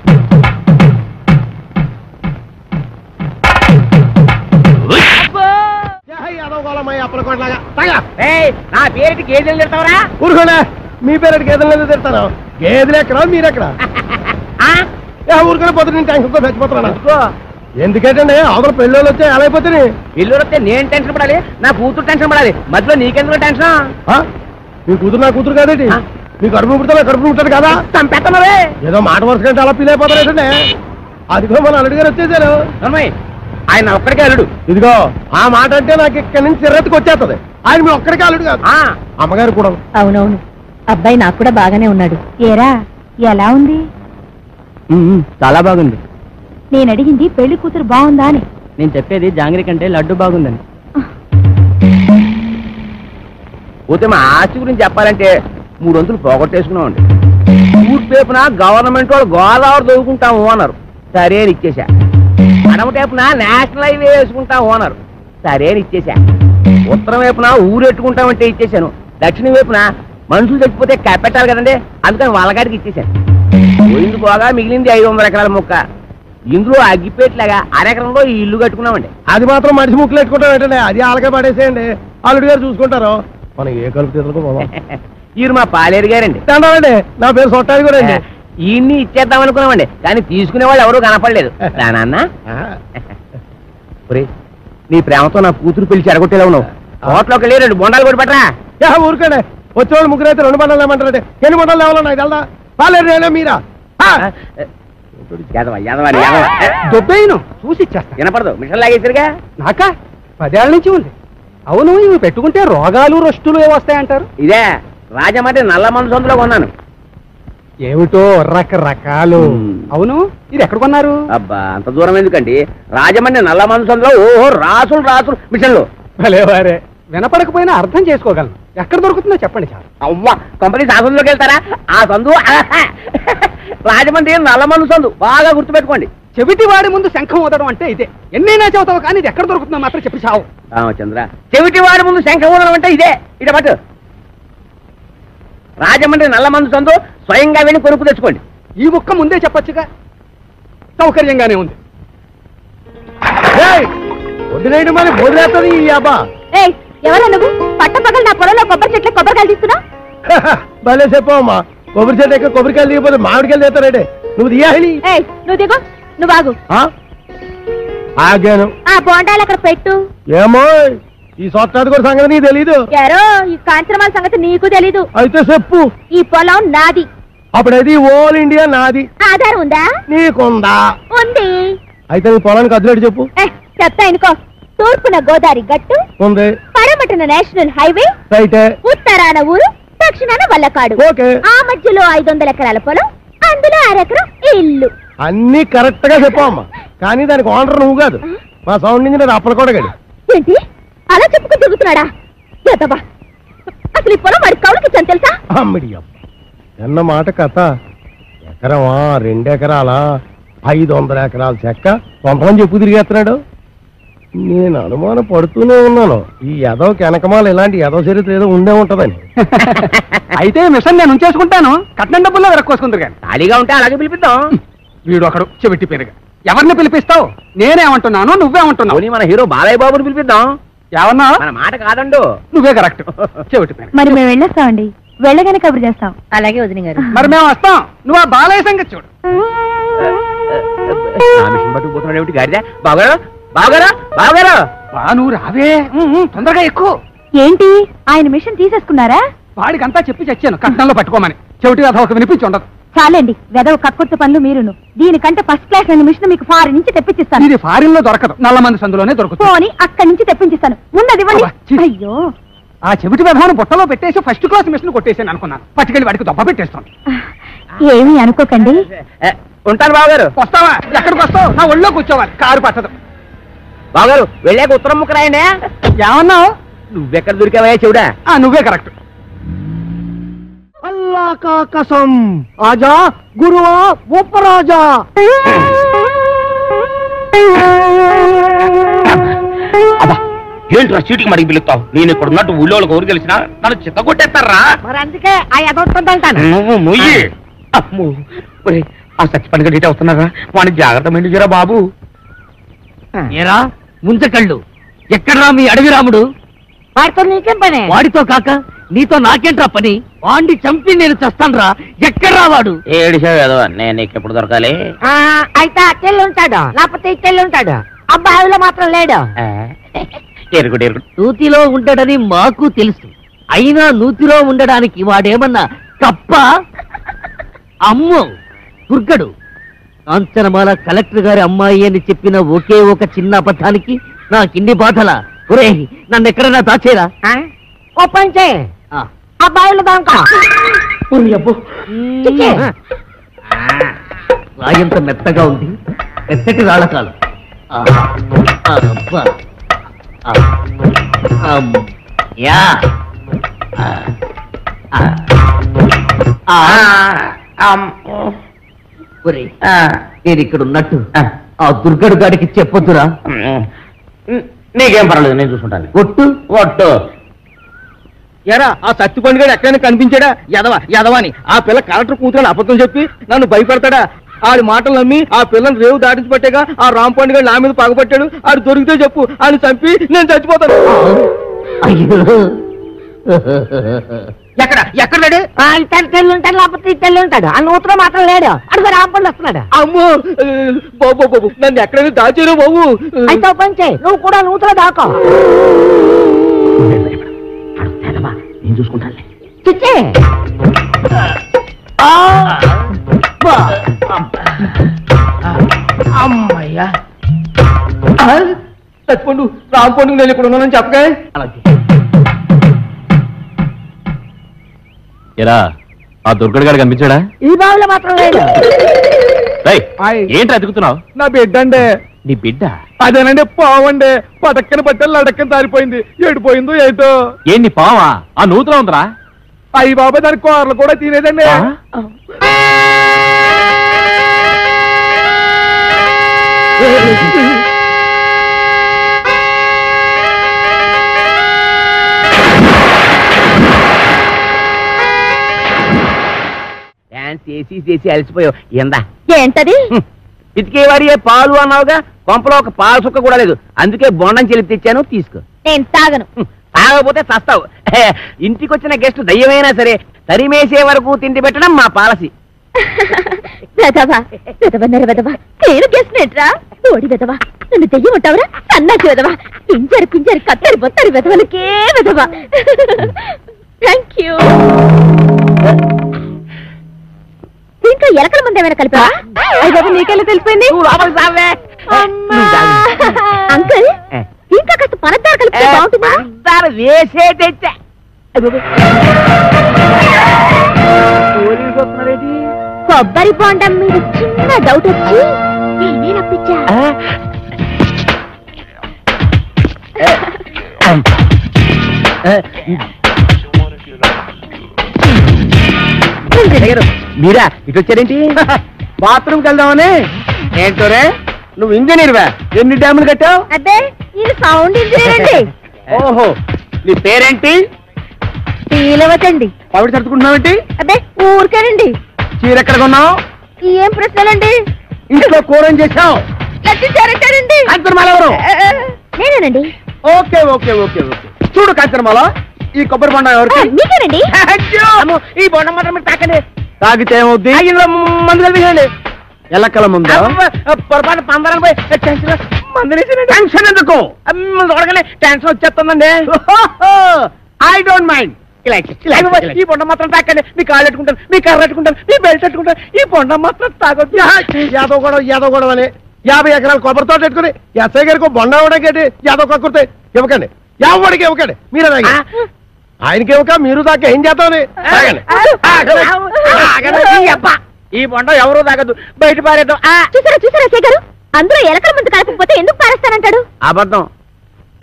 నా పేరుకి గేదెలు తిడతావరా? ఊరుకోడా, మీ పేరు గేదెలు తిడతాను. గేదెలు ఎక్కడా మీరెక్కడా? ఊరుకొని పోతే నేను టెన్షన్తో చచ్చిపోతున్నాను. ఎందుకంటే అవతల పెళ్ళోళ్ళు వచ్చే ఎలా అయిపోతుంది? ఇల్లు వస్తే నేను టెన్షన్ పడాలి, నా కూతురు టెన్షన్ పడాలి. మధ్యలో నీకెందుకు టెన్షన్? మీ కూతురు నా కూతురు కాదేంటి? మీ కడుపు పుడతా కడుపు పుట్టాడు కదా, చంపేస్తున్నావే. ఏదో మాట వరుస కంటే అలా ఫీల్ అయిపోతారేంటండి? అదిగో మన అల్లుడు గారు వచ్చేసారు. ఆయన ఒక్కడికే అల్లుడు. ఇదిగో ఆ మాట అంటే నాకు ఇక్కడి నుంచి చిరెత్తుకు వచ్చేస్తుంది. ఆయన మీ ఒక్కడికే అల్లుడు కాదు, అమ్మగారు కూడా. అవునవును, అబ్బాయి నాకు కూడా బాగానే ఉన్నాడు. ఏరా ఎలా ఉంది? చాలా బాగుంది. నేను అడిగింది పెళ్లి కూతురు బాగుందా అని. నేను చెప్పేది జాంగ్రీ కంటే లడ్డు బాగుందని. పోతే మా ఆస్తి గురించి చెప్పాలంటే 3 వంతులు పోగొట్టేసుకున్నామండి. ఊరు వైపున గవర్నమెంట్ వాళ్ళు గోదావరి దొరుకుంటాము అన్నారు, సరే అని ఇచ్చేసా. అడమ వైపున నేషనల్ హైవే వేసుకుంటాము అన్నారు, సరే అని ఇచ్చేసా. ఉత్తరం వైపున ఊరు ఎట్టుకుంటామంటే ఇచ్చేసాను. దక్షిణం వైపున మనుషులు చచ్చిపోతే కప్పెట్టాలి కదండి, అందుకని వాళ్ళగాడికి ఇచ్చేసాను. పోయింది పోగా మిగిలింది 500 ఎకరాల మొక్క. ఇందులో అగ్గిపేట్లాగా అరెకరంలో ఈ ఇల్లు కట్టుకున్నామండి. అది మాత్రం మనిషి ముక్కులు పెట్టుకుంటాం ఏంటండి? అది ఆలకే పడేసేయండి, అల్లుడు గారు చూసుకుంటారు. మనం ఏ కలుపు తీసుకో. ఈయన మా పాలేరు గారండి. అండి, నా పేరు సొట్టాది కూడా అండి. ఈయన్ని ఇచ్చేద్దాం అనుకున్నామండి, కానీ తీసుకునే వాళ్ళు ఎవరూ కనపడలేదు. నాన్న నీ ప్రేమతో నా కూతురు పిలిచి అడగొట్టేలా ఉన్నావు. హోటల్లోకి వెళ్ళి 2 బొండాలు కూడా పట్టరా. ఊరుకోండి, వచ్చేవాళ్ళు ముగ్గురు అయితే 2 బండాలు ఏమంటారంటే ఎన్ని బండాలు లేవాలో నాకు తెలదా? పాలేరు నేనే మీరా? దొబ్బేను చూసి ఇచ్చేస్తా. వినపడదు, మిషన్ లాగేసరిగా. నాకా 10 ఏళ్ల నుంచి ఉంది. అవును, ఇవి పెట్టుకుంటే రోగాలు రొస్టులు ఏవొస్తాయంటారు? ఇదే రాజమండ్రి నల్ల మందు సందులో కొన్నాను. ఏమిటో రకరకాలు. అవును, ఇది ఎక్కడ కొన్నారు? అబ్బా అంత దూరం ఎందుకండి, రాజమండ్రి నల్ల మందు సందులో. ఓహో, రాసులు రాసులు మిషన్లు. భలేవారే, వినపడకపోయినా అర్థం చేసుకోగలను. ఎక్కడ దొరుకుతుందో చెప్పండి చాలు. అవ్వా, కంపెనీ సందులోకి వెళ్తారా? ఆ సందు రాజమండ్రి నల్ల మందు సందు, బాగా గుర్తుపెట్టుకోండి. చెవిటి వాడి ముందు శంఖం ఊదడం అంటే ఇదే. ఎన్నైనా చెబుతావు కానీ ఇది ఎక్కడ దొరుకుతుందో మాత్రం చెప్పి చావు. రామచంద్ర, చెవిటి వాడి ముందు శంఖం ఊదడం అంటే ఇదే. ఇదే పట్టు, రాజమండ్రి నల్ల మందు సందు, స్వయంగా వెళ్ళి కొనుక్కు తెచ్చుకోండి. ఈ ముక్క ముందే చెప్పొచ్చుగా, సౌకర్యంగానే ఉంది. వదిలేయడం మరి వదిలేస్తుంది ఈ అబ్బా. ఎవరా నువ్వు? పట్టపగలు నా పొలంలో కొబ్బరి చెట్లు కొబ్బరికాయలు తీస్తున్నా? భలే చెప్పమ్మా, కొబ్బరి చెట్టు ఎక్కడ కొబ్బరికాయలు దిగిపోతే మామిడికాయలు తీస్తారంటే నువ్వు దియాలి. నువ్వు దిగు, నువ్వు ఆగు. ఆగాను. ఆ బోండాలు అక్కడ పెట్టు. ఏమో ఈ సొట్టాది కూడా సంగతి నీకు తెలీదు. యారో ఈ కాంచనమాల సంగతి నీకు తెలీదు. అయితే చెప్పు. ఈ పొలం నాది. అప్పుడైతే ఓల్ ఇండియా నాది. ఆధారం ఉందా? నీకుందా? ఉంది. అయితే నీ పొలానికి అదిలేడు చెప్పు. చెప్తా ఇనుకో. తూర్పున గోదావరి గట్టు ఉంది, పడమటన నేషనల్ హైవే, రైట్, ఉత్తరాన ఊరు, దక్షిణాన వల్లకాడు. ఓకే. ఆ మధ్యలో 500 ఎకరాల పొలం, అందులో 1 ఎకరం ఇల్లు. అన్ని కరెక్ట్ గా చెప్పమ్మా, కానీ దానికి ఓనర్ నువ్వు కాదు, మా సౌండ్ ఇంజనీర్ అప్పలు కూడా గడి. ఏంటి అలా చెప్పుకుని తిరుగుతున్నాడా? ఎదవా, అసలు ఈ పొలం వాడి కౌలుకి ఇచ్చాను తెలుసా? అమ్మిడి అన్న మాట కథ. ఎకరమా 2 ఎకరాలా 500 ఎకరాల చెక్క కొంతమంది చెప్పు తిరిగేస్తున్నాడు. నేను అనుమానం పడుతూనే ఉన్నాను, ఈ ఎదవ వెనకమాల ఇలాంటి ఎదవ చరిత్ర ఏదో ఉండే ఉంటదని. అయితే మిషన్ నేను ఉంచేసుకుంటాను, కట్నం డబ్బుల్లో వెరక్కోసుకుందరు కానీ. ఖాళీగా ఉంటే అలాగే పిలిపిద్దాం. వీడు ఒకడు చెవిటి పెరుగు. ఎవరిని పిలిపిస్తావు? నేనేమంటున్నాను, నువ్వేమంటున్నావు? పోనీ మన హీరో బాలయ్య బాబుని పిలిపిద్దాం. ఏమన్నా? మన మాట కాదండు. నువ్వే కరెక్ట్, చెవిటి పెరుగు. మరి మేము వెళ్ళొస్తామండి, వెళ్ళగానే కబురు చేస్తాం. అలాగే వదిన గారు. మరి మేము వస్తాం, నువ్వు ఆ బాలయ్య సంగతి చూడు. మిషన్ పట్టుకుపోతున్నాడు ఏమిటి గాడిదా? బావగారు, బావగారు, బావగారు. బా నువ్వు రావే, తొందరగా ఎక్కువ. ఏంటి ఆయన మిషన్ తీసేసుకున్నారా? వాడికంతా చెప్పి చచ్చాను కట్నంలో పట్టుకోమని. చెవిటి కథ ఒక వినిపించి ఉండదు. చాలండి, వెదవ కక్కుర్తి పనులు మీరును. దీనికంటే ఫస్ట్ క్లాస్ అయిన మిషన్ మీకు ఫారిన్ నుంచి తెప్పించిస్తాను. ఇది ఫారిన్ లో దొరకదు, నల్లమంది సందులోనే దొరుకుతుంది. పోని అక్కడి నుంచి తెప్పించిస్తాను, ఉన్నది ఇవ్వండి. అయ్యో, ఆ చెవిటి విధానం బుట్టలో పెట్టేసి ఫస్ట్ క్లాస్ మిషన్ కొట్టేసాను అనుకున్నాను. పట్టుకెళ్ళి వాడికి దొబ్బ పెట్టేస్తాను. ఏమీ అనుకోకండి. ఉంటాను బావగారు. వస్తావా? ఎక్కడికి వస్తావు? నా ఒళ్ళో కూర్చోవాలి, కారు పట్టదు. బావగారు వెళ్ళాక ఉత్తరం ముక్క రాయండి. ఏమన్నావు? నువ్వెక్కడ దొరికావయ్యా చెవుడా? నువ్వే కరెక్ట్. అల్లా కా కసం, ఆజా గురువా ఉపరాజా. అబ్బా ఏంట్రా చీటికి మడికి పిలుస్తావు? నేను ఇక్కడ ఉన్నట్టు ఊళ్ళో ఊరు తెలిసినా నన్ను చిత్త కొట్టేస్తారా? మరి అందుకే ఆ ఎదవుతుంటాను. నువ్వు మొయ్యి. అమ్మో, ఆ సచ్చిపని గడిట వస్తున్నారా? వాడిని జాగ్రత్త మెండుజరా బాబు. ఏరా ముంచకళ్ళు, ఎక్కడ్రా మీ అడవి రాముడు? వాడితో నీకేం పని? వాడితో కాక నీతో నాకేంట్రా పని? వాడిని చంపి నేను చస్తాన్రా. ఎక్కడ్రా వాడు? ఏడిసావు ఏదో, నేను నీకు ఎప్పుడు దొరకాలి? అయితే అట్టెళ్ళు ఉంటాడు, లేకపోతే ఇట్టెళ్ళు ఉంటాడు. అబ్బాయిలో మాత్రం లేడు. ఎరుగుడు ఎరుగుడు నూతిలో ఉంటాడని మాకు తెలుసు, అయినా నూతిలో ఉండడానికి వాడేమన్నా తప్ప? అమ్మో దుర్గడు, కాంచనమాల కలెక్టర్ గారి అమ్మాయి అని చెప్పిన ఒకే ఒక చిన్న అబద్ధానికి నాకిన్ని బాధలా? ఒరే నన్ను ఎక్కడైనా దాచేరా? ఓ పని చేయి, అబ్బాయిలు దాకా రాయంత మెత్తగా ఉంది, మెత్తటి రాళ్ళకాలు. నేను ఇక్కడ ఉన్నట్టు ఆ దుర్గడు గాడికి చెప్పొద్దురా? నీకేం పర్వాలేదు, నేను చూసుకుంటాను. ఒట్టు ఒట్టు. ఎరా ఆ సత్తిపండు గారు ఎక్కడైనా కనిపించాడా? యదవాని ఆ పిల్ల కలెక్టర్ కూతురని అబద్ధం చెప్పి నన్ను భయపెడతాడా? ఆడి మాటలు నమ్మి ఆ పిల్లని రేవు దాటించి పట్టేగా ఆ రాంపండు గారు నా మీద పగబట్టాడు. ఆడు దొరికితే చెప్పు, ఆయన చంపి నేను చచ్చిపోతాను. అయ్యో ఎక్కడ లేడు? తెల్లు ఉంటాడు, లేకపోతే తెల్లు ఉంటాడు. ఆ నూతన మాత్రం లేడు. అడుగు రాంపండు వస్తున్నాడు. అమ్మో బాబు బాబు, నన్ను ఎక్కడైనా దాచారు బాబు. అయితే పని చేయి, నువ్వు కూడా నూతన దాకా. నేను చూసుకుంటాను. చిచ్చే అమ్మయ్యా, సత్తిపండు రాంపండు నేను ఇక్కడ ఉన్నానని చెప్పగా. ఎరా ఆ దుర్గడు గారు కనిపించాడా? ఈ బావిలో మాత్రం లేడు. ఏంటి అతుకుతున్నావు? నా బిడ్డ అండి. నీ బిడ్డ? అదేనండి పావండి, పటక్కన పట్టాలి లడక్కన దారిపోయింది. ఎడిపోయిందో ఏదో. ఏంటి పావా? ఆ నూతులో ఉందిరా. అయ్యి బాబాయ్ దాని కూరలు కూడా తినేదండి. చేసి అలసిపోయావు. ఎందా ఏంటది? పితికేవాడి పాలు అన్నావుగా, కొంపలో ఒక పాల సుక్క కూడా లేదు. అందుకే బొండం చెలిపి తెచ్చాను, తీసుకో. నేను తాగను. తాగకపోతే చస్తావు. ఇంటికి వచ్చిన గెస్ట్ దయ్యమైనా సరే తరిమేసే వరకు తిండి పెట్టడం మా పాలసీ. వెదవా వెదవన్నర వెదవా, నేను గెస్ట్రా ఓడి వెదవా. నన్ను దెయ్యం ఉంటావురా సన్నాసి వెదవా. పింజరు పింజరు కత్తరి బొత్తరి వెదవలకే వెదవా. Thank you. దీంట్లో ఎలకల ముందు ఏమైనా కలిపా? నీకెళ్ళి తెలిపోయింది. లోపలికి రావే. అంకుల్, ఇంకా కాస్త పనద్దారు కలిపితే బాగుంటుందా? పంచదార వేసే తెచ్చా. వస్తున్నారేంటి? కొబ్బరి బొండం మీద చిన్న డౌట్ వచ్చి నేనే రప్పించా. మీరా ఇటు వచ్చారేంటి? బాత్రూమ్కి వెళ్దామని. ఏంటోరే నువ్వు ఇంజనీర్వా? ఎన్ని డ్యాములు కట్టావు? అదే ఇది సౌండ్ ఇంజనీర్ అండి. ఓహో, నీ పేరేంటి? శ్రీలవతండి. పవిడి సర్దుకుంటున్నావేంటి? అదే ఊరికేనండి. చీర ఎక్కడ కొన్నావు? ఏం ప్రశ్నలండి? ఇంట్లో కూర ఏం చేసావు? లక్ష్మీచారంటారండి. కాంచనమాల ఎవరు? నేనేనండి. Okay okay okay okay. చూడు కాంచనమాల, ఈ కొబ్బరి బొండం ఎవరికి? మీకేనండి. ఈ బొండం మాత్రం మీరు తాకండి. తాగితే ఏమవుద్ది? ఇందులో మందు కలిపేయండి. ఎల్లక్కల ముందు పొరపాటు పందరాన్ని పోయి టెన్షన్ ఎందుకు? చూడగానే టెన్షన్ వచ్చేస్తుందండి. I don't mind. ఈ బొండం మాత్రం తాకండి. మీ కాళ్ళు పెట్టుకుంటాను, మీ కర్ర పెట్టుకుంటాను, మీ బెల్ట్ పెట్టుకుంటాను. ఈ బొండం మాత్రం తాగొద్దు. యాదవ్ గొడవ అని 50 ఎకరాల కొబ్బరి తోట పెట్టుకుని ఎస్ఐ గారికి బొండ ఇవ్వడానికి యాదవ్ కక్కుర్తే ఇవ్వకండి. ఎవరికి ఇవ్వకండి. మీరే తాగి ఆయనకి ఇవ్వక మీరు దాకా ఏం చేద్దామని ఈ బొండం ఎవరు తాగదు, బయట పారేద్దాం. చూసారా చూసారా అసే గారు, అందరూ ఎలకల ముందు కలపకపోతే ఎందుకు పారేస్తానంటాడు? అబద్ధం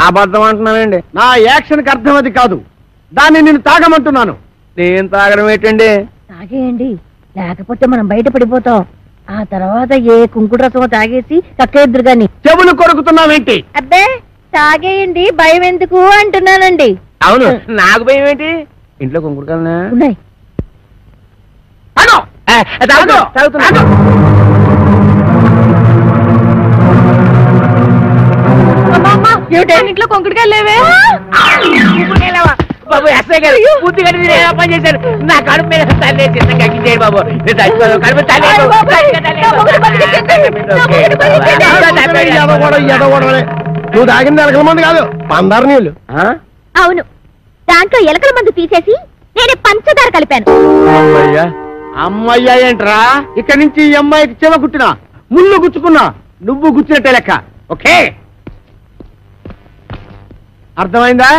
అబద్ధం అంటున్నానండి. నా యాక్షన్కి అర్థం అది కాదు. దాన్ని నేను తాగమంటున్నాను. నేను తాగడం ఏంటండి? తాగేయండి, లేకపోతే మనం బయట పడిపోతాం. ఆ తర్వాత ఏ కుంకుడు రసమో తాగేసి కక్కేద్దరు గాని. చెవులు కొరుకుతున్నావేంటి? అబ్బే తాగేయండి, భయం ఎందుకు అంటున్నానండి. అవును, నాకు భయం ఏంటి? ఇంట్లో కుంకుడుకాయలు ఉన్నాయి. ఇంట్లో కుంకుడుకాయలు లేవే? బాబు ఎస్ఐ గారు బుద్ధి కట్టి పని చేశారు. నా కడుపు మీద తల్లి కక్కించేయండి బాబు. కడుపు నువ్వు తాగింది ఎలకల మంది కాదు, పందారు నీళ్ళు. అవును, దాంట్లో ఎలకల మందు తీసేసి నేనే పంచదార కలిపాను. అమ్మయ్యా ఏంట్రా? ఇక్కడి నుంచి ఈ అమ్మాయికి చెవ కుట్టినా ముళ్ళు గుచ్చుకున్నా నువ్వు గుచ్చినట్టే లెక్క. ఓకే, అర్థమైందా?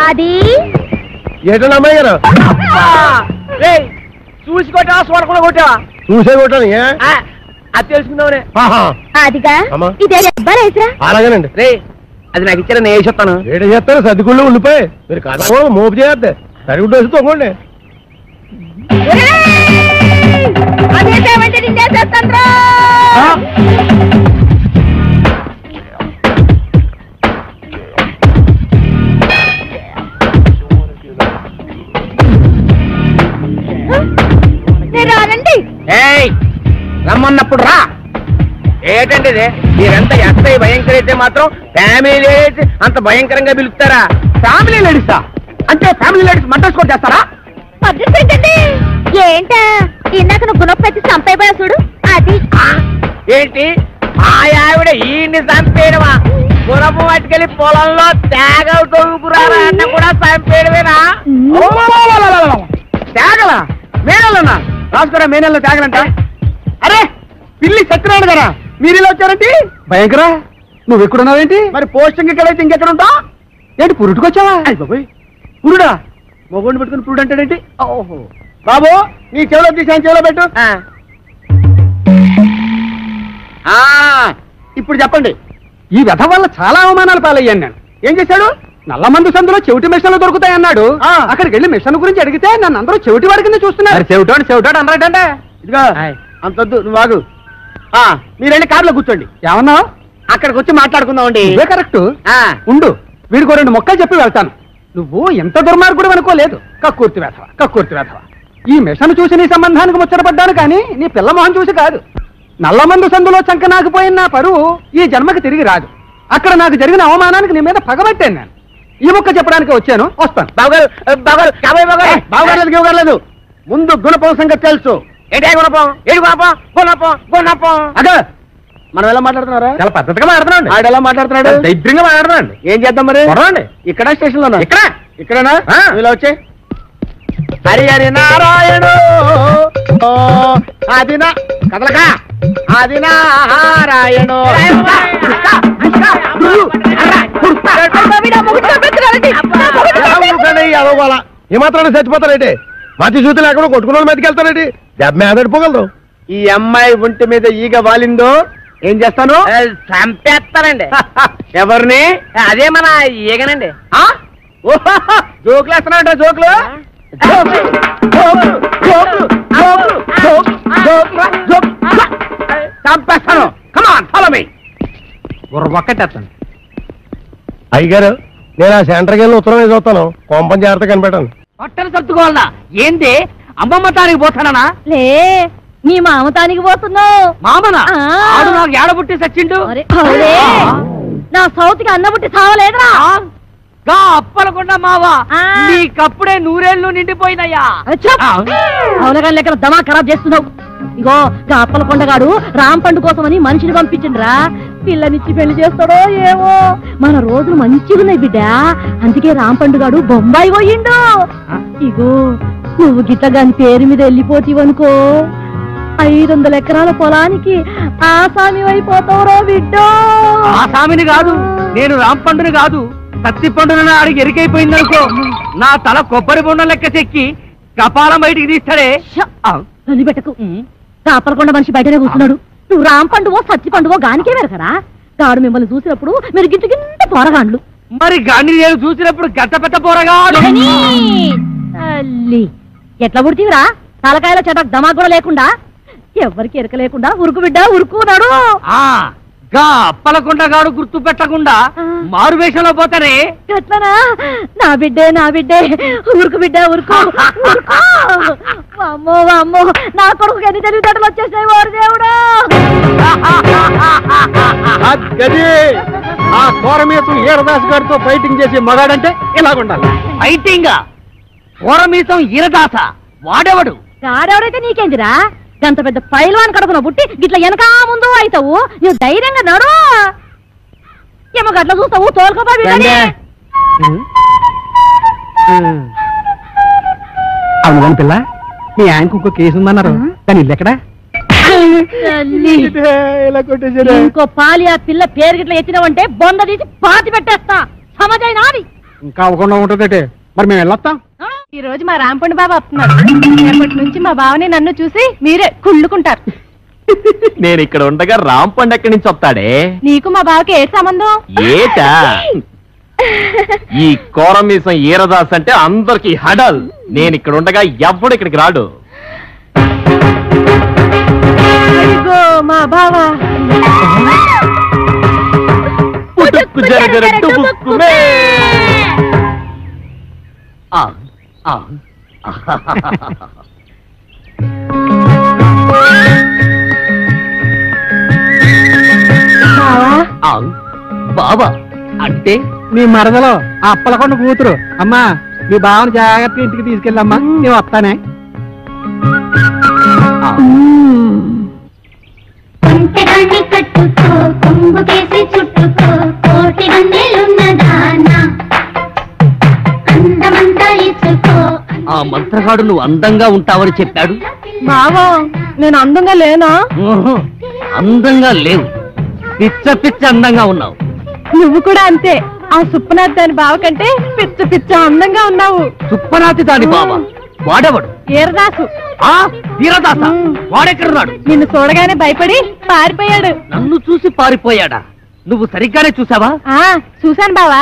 అది ఏంటండి అమ్మాయి గారు? చూసి కొట్టావా చూడకుండా కొట్టావా? చూసే కొట్టాను. అది తెలుసుకుందామనే. అదిగా ఇదే ఎవ్వరేసరా? అలాగేనండి. రే అది నాకు ఇచ్చారా, నేను వేసేస్తాను. ఏడ చేస్తారు? సర్దిగుళ్ళు ఉండిపోయి మీరు కాదు మోపు చేయద్దే. సరిగుడ్డు వేసి తొంగండి. అదేమంటే నిందేసేస్తాను. రానండి. రమ్మన్నప్పుడు రా. ఏంటండి ఇది? మీరంతా ఎస్ఐ భయంకర అయితే మాత్రం ఫ్యామిలీ లేడీస్ అంత భయంకరంగా పిలుస్తారా? ఫ్యామిలీ లేడీసా? అంటే ఫ్యామిలీ లేడీస్ మంటలు స్కోర్ చేస్తారా? ఏంటా ఇందాక నువ్వు గుణపెట్టి చంపైపోయా చూడు, అది ఏంటి? ఆ ఆవిడ ఈయన్ని చంపేయడమా? గుణపు పట్టుకెళ్ళి పొలంలో తేగలు తొంగుకురారా అన్న కూడా చంపేయడమేనా? తేగలా? మేనల్లనా? రాసుకోరా, మేనల్లో తేగలంట. అరే పిల్లి సత్యనారాయణ గారా, మీరు ఇలా వచ్చారంటే భయంకరా. నువ్వు ఎక్కడున్నావేంటి? మరి పోస్టింగ్ ఎక్కడైతే ఇంకెక్కడ ఉంటావు ఏంటి? పురుటుకొచ్చావా? బాబోయ్, పురుడా? మొగోడిని పెట్టుకుని పురుడు అంటాడేంటి? ఓహో బాబు, నీ చెవిలో తీసాను, చెవిలో పెట్టు. ఇప్పుడు చెప్పండి. ఈ వ్యధ వల్ల చాలా అవమానాలు పాలయ్యాను నేను. ఏం చేశాడు? నల్లమందు సందులో చెవిటి మిషన్లు దొరుకుతాయన్నాడు. అక్కడికి వెళ్ళి మిషన్ గురించి అడిగితే నన్ను అందరూ చెవిటి వాడి కింద చూస్తున్నారు. చెవిటోడు అన్నాడంటే ఇదిగో అంతొద్దు, నువ్వు ఆగు. మీరు వెళ్ళి కార్లో కూర్చోండి. ఏమన్నా? అక్కడికి వచ్చి మాట్లాడుకుందామండి. ఇదే కరెక్ట్. ఉండు, వీడికో 2 మొక్కలు చెప్పి వెళ్తాను. నువ్వు ఎంత దుర్మార్గుడు అనుకోలేదు. కక్కుర్తి వేధవ, కక్కుర్తి వేధవ. ఈ మిషన్ చూసి నీ సంబంధానికి ముచ్చటపడ్డాను కానీ నీ పిల్ల మొహం చూసి కాదు. నల్లమందు సందులో చంకనాకపోయిన నా పరువు ఈ జన్మకి తిరిగి రాదు. అక్కడ నాకు జరిగిన అవమానానికి నీ మీద పగబట్టాను నేను. ఈ ముక్క చెప్పడానికి వచ్చాను, వస్తాను. బావగారు ముందు గుణపం సంగతి తెలుసు. ఏంటి గుణపం? ఏడు గుణపం? గుణపం గుణపం అదే మనం ఎలా మాట్లాడుతున్నారా? చాలా పద్ధతిగా మాట్లాడుతున్నాడు. ఆడు ఎలా మాట్లాడుతున్నాడు? దైద్యంగా మాట్లాడుతున్నాడు. ఏం చేద్దాం మరి? కొడవండి. ఇక్కడ స్టేషన్ లో ఇక్కడేనా? ఇక్కడేనా? ఇలా వచ్చే హరి హరి నారాయణు అది నా కదలక అది నారాయణు ఏమాత్రం చచ్చిపోతారేంటి మతి చూతులు ఎక్కడో కొట్టుకున్న మీదకి వెళ్తారేంటి దెబ్బ మీద పడిపోగలరు. ఈ అమ్మాయి ఒంటి మీద ఈగ వాలిందో ఏం చేస్తాను? చంపేస్తానండి. ఎవరిని? అదే మన ఈగనండి. జోకులు వేస్తున్నాడు. జోకులు చంపేస్తాను. Come on follow me. ఒక్కటేస్తాను. అయ్యగారు నేను ఆ సెంటర్కి వెళ్ళి ఉత్తరం వేసి వస్తాను. కొంపం జాగ్రత్త కనిపెట్టాను. పట్టణ సర్దుకోవాలనా? ఏంది అమ్మమ్మ తానికి పోతానా? లే నీ మామతానికి పోతున్నావు. మామనా? ఆడు నాకు ఏడబుట్టి సచ్చిండు. నా సౌతికి అన్నబుట్టి సావలేదురా. అప్పలకుండా మావా నీకప్పుడే 100 ఏళ్ళు నిండిపోయినయ్యా. అవునగా లెక్క దమా ఖరాబ్ చేస్తున్నావు. ఇగో అప్పల కొండగాడు రామ్ పండు కోసమని మనిషిని పంపించిండ్రా. పిల్లనిచ్చి పెళ్లి చేస్తాడో ఏమో. మన రోజులు మంచిగున్నాయి బిడ్డ. అందుకే రామ్ పండుగాడు బొంబాయి పోయిండు. ఇగో నువ్వు గిట్టగాని పేరు మీద వెళ్ళిపోతీవనుకో 500 ఎకరాల పొలానికి ఆసామి అయిపోతావురో బిడ్డో. ఆసామిని కాదు, నేను రామ్ పండుని కాదు, సత్తి పండున అడిగి ఎరికైపోయిందనుకో నా తల కొబ్బరి బొండం లెక్క చెక్కి కపాలం బయటికి తీస్తాడే. పెట్టకు. అప్పలకొండ మనిషి బయటనే కూర్చున్నాడు. నువ్వు రామ్ పండువో సత్తి పండువో గానికే వెరకరా. గాడు మిమ్మల్ని చూసినప్పుడు మీరు గింత గింత పోరగాండ్లు. మరి గాని నేను చూసినప్పుడు గంట పెద్ద పోరగా ఎట్లా పుడితీవిరా? తలకాయల చెట దమా కూడా లేకుండా, ఎవరికి ఎరక లేకుండా ఉరుకు బిడ్డ ఉరుకున్నాడు. అప్పలకొండగాడు గుర్తు పెట్టకుండా మారు వేషంలో పోతానే. ఎట్లనా? నా బిడ్డే నా బిడ్డే ఉరుకు బిడ్డ ఉరుకు. అమ్మో అమ్మో నా కొడుకు ఎన్ని తెలివితేటలు వచ్చేసాయి వారు దేవుడు. ఆ కోరమీసం ఈరదాస్ గారితో ఫైటింగ్ చేసి మగాడంటే ఇలాగుండాలి. ఫైటింగ్ కోరమీసం ఈరదాస వాడెవడు? గాడెవడైతే నీకేందిరా? గంత పెద్ద పైల్వాన్ కడుపున పుట్టి గిట్ల వెనకా ముందు అవుతావు. నువ్వు ధైర్యంగా నడు. ఏమో గట్ల చూస్తావు తోలుకోపా. అవును కాని పిల్ల, మీ ఆయనకు ఇంకో కేసు ఉందన్నారు. కానీ ఇల్లు ఎక్కడా? ఇంకో పాలి ఆ పిల్ల పేరు గిట్ల ఎత్తినావంటే బొంద తీసి పాతి పెట్టేస్తా. సమజై నాది. ఇంకా అవ్వకుండా ఉంటుందటే. మరి మేము వెళ్ళొస్తాం. ఈ రోజు మా రాంపండు బాబు వస్తున్నాడు. ఎప్పటి నుంచి మా బావని నన్ను చూసి మీరే కుళ్ళుకుంటారు. నేను ఇక్కడ ఉండగా రాంపండు ఎక్కడి నుంచి వస్తాడే? నీకు మా బావకి ఏ సంబంధం? ఏటా ఈ కోరమీసం ఈరదాస్ అంటే అందరికి హడల్. నేను ఇక్కడ ఉండగా ఎవ్వడు ఇక్కడికి రాడు. మా బావ బాబా అంటే మీ మరదలో ఆ అప్పలకొండ కూతురు. అమ్మా మీ బావని జాగ్రత్తగా ఇంటికి తీసుకెళ్ళమ్మా, నేను వస్తానే. ఆ మంత్రగాడు నువ్వు అందంగా ఉంటావని చెప్పాడు. బావా నేను అందంగా లేనా? అందంగా లేవు, పిచ్చ పిచ్చ అందంగా ఉన్నావు. నువ్వు కూడా అంతే. ఆ సుప్పనాథ్ దాని బావ కంటే పిచ్చ పిచ్చ అందంగా ఉన్నావు. సుప్పనాథి దాని బావ వాడెవడు? ఈరదాసు. ఆ వీరదాస వాడెక్కడున్నాడు? నిన్ను చూడగానే భయపడి పారిపోయాడు. నన్ను చూసి పారిపోయాడా? నువ్వు సరిగ్గానే చూసావా? చూశాను బావా.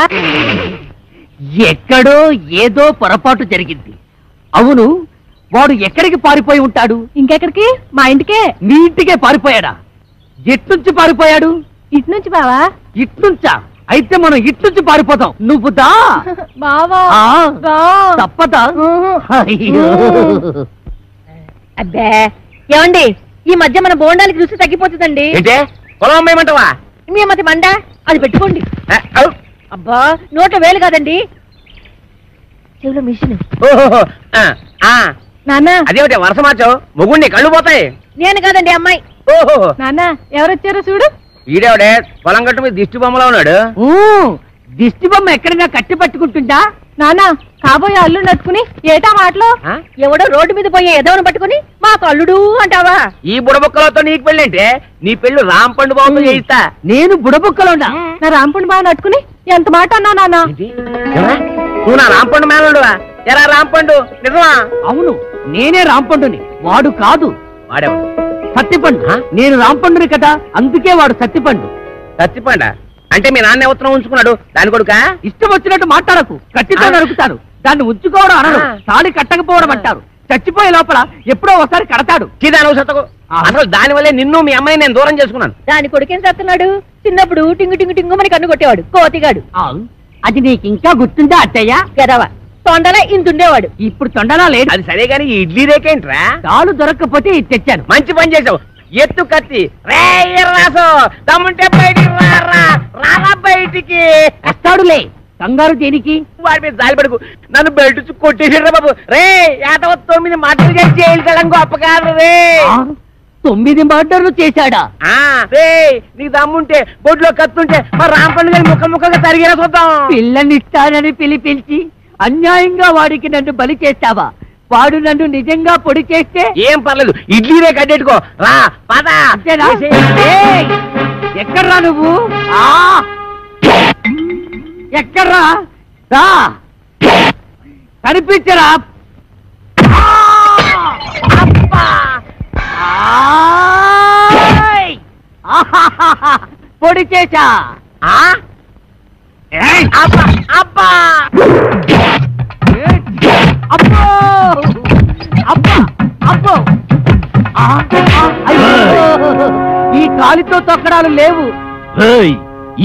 ఎక్కడో ఏదో పొరపాటు జరిగింది. అవును, వాడు ఎక్కడికి పారిపోయి ఉంటాడు? ఇంకెక్కడికి? మా ఇంటికే. నీ ఇంటికే పారిపోయాడా? ఎట్నుంచి పారిపోయాడు? ఇటు నుంచి బావా. ఇట్నుంచా? అయితే మనం ఇట్నుంచి పారిపోతాం. నువ్వు దా బావా. తప్పదా? అబ్బే ఏమండి, ఈ మధ్య మన బోండాలకి రుచి తగ్గిపోతుందండి. పొలం అమ్మేయమంటావా? మీ మతి మండ అది పెట్టుకోండి. అబ్బా నోట్లో వేలు కాదండి, చెవులో మిషన్. నాన్న అదేమిటి వరుస మార్చావు? మొగుడిని కళ్ళు పోతాయి. నేను కాదండి అమ్మాయి. ఓహో నాన్న ఎవరొచ్చారో చూడు. ఈడేవిడే పొలం గట్టు మీద దిష్టి బొమ్మలో ఉన్నాడు. దిష్టి బొమ్మ ఎక్కడైనా కట్టి పట్టుకుంటుందా? నాన్న కాబోయే అల్లుడు నట్టుకుని ఏటా మాటలు ఎవడో రోడ్డు మీద పోయే ఎదవను పట్టుకుని మాకు అల్లుడు అంటావా? ఈ బుడబుక్కలతో నీకు పెళ్ళి అంటే నీ పెళ్ళి రాంపండు బాబు చేయిస్తా. నేను బుడబుక్కలో ఉన్నా నా రాంపండు బాగా నట్టుకుని ఎంత మాట అన్నా నాన్న? నువ్వు నా రాంపండు మేనడువా? ఎరా రాంపండు నిజమా? అవును, నేనే రాంపండుని, వాడు కాదు. వాడేవాడు సత్తిపండు. నేను రాంపండుని కదా, అందుకే వాడు సత్తిపండు. సత్తిపండ అంటే మీ నాన్న ఉత్తరం ఉంచుకున్నాడు దాని కొడుక? ఇష్టం వచ్చినట్టు మాట్లాడకు, కట్టితో నరుకుతాను. దాన్ని ఉంచుకోవడం అనరు, తాళి కట్టకపోవడం అంటారు. చచ్చిపోయే లోపల ఎప్పుడో ఒకసారి కడతాడు. అసలు దాని వల్లే నిన్ను మీ అమ్మాయి నేను దూరం చేసుకున్నాను. దాని కొడుకేం చేస్తున్నాడు? చిన్నప్పుడు టింగు టింగు టింగు మని కన్ను కొట్టేవాడు కోతిగాడు. అది నీకు ఇంకా గుర్తుందా అత్తయ్య? గదవా తొండలా ఇంతుండేవాడు. ఇప్పుడు తొండలా లేడు. అది సరే గాని ఇడ్లీ రేకేంట్రా? తాళు దొరక్కపోతే ఇది తెచ్చాను. మంచి పని చేసావు. ఎత్తు కత్తి రే రాసు తమ్ముంటే బయటికి రారా బయటికి. వస్తాడులే, కంగారు దేనికి? వాడి మీద జాలి పడుకు, నన్ను బయట కొట్టేసారా బాబు. రే 9 మాటలు చేసి జైలు కళం గొప్ప కాదు రే. 9 మర్డర్లు చేశాడా? రే నీకు దమ్ముంటే బొడ్లో కత్తుంటే మా రాంపండు గారి ముక్క ముక్కగా తరిగేలా చూద్దాం. పిల్లనిస్తానని పిలిపించి అన్యాయంగా వాడికి నన్ను బలి చేస్తావా? వాడు నన్ను నిజంగా పొడి చేస్తే ఏం పర్లేదు, ఇడ్లీ రే కట్టెట్టుకో రా పద. ఎక్కడ్రా నువ్వు? ఎక్కడ్రా? రా కనిపించరా? పొడి చేశా. అబ్బా అబ్బా అబ్బో అబ్బా అబ్బో. ఈ కాలితో తొక్కడాలు లేవు.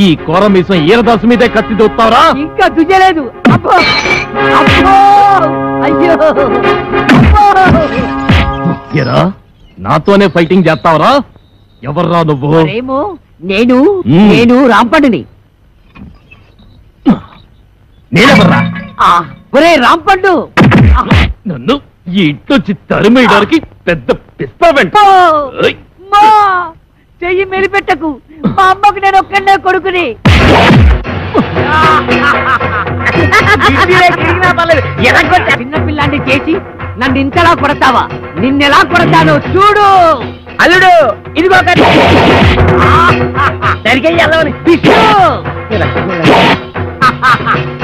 ఈ కోరమీసం ఈరదాసు మీదే కత్తి దొత్తావరా? ఇంకా దుయ్యలేదు. అబ్బో అబ్బో అయ్యో ఎరా నాతోనే ఫైటింగ్ చేస్తావరా? ఎవర్రా నువ్వు? ఏమో నేను రాంపండుని. నేనెవర్రా? ఒరే రాంపండు, నన్ను ఈ ఇంట్లోంచి తరిమేయడానికి పెద్ద పిస్తా. చెయ్యి మెలిపెట్టకు, మా అమ్మకు నేను ఒక్కడే కొడుకుని. చిన్న పిల్లాన్ని చేసి నన్ను ఇంతలా కొడతావా? నిన్నెలా కొడతానో చూడు. అల్లుడు ఇదిగో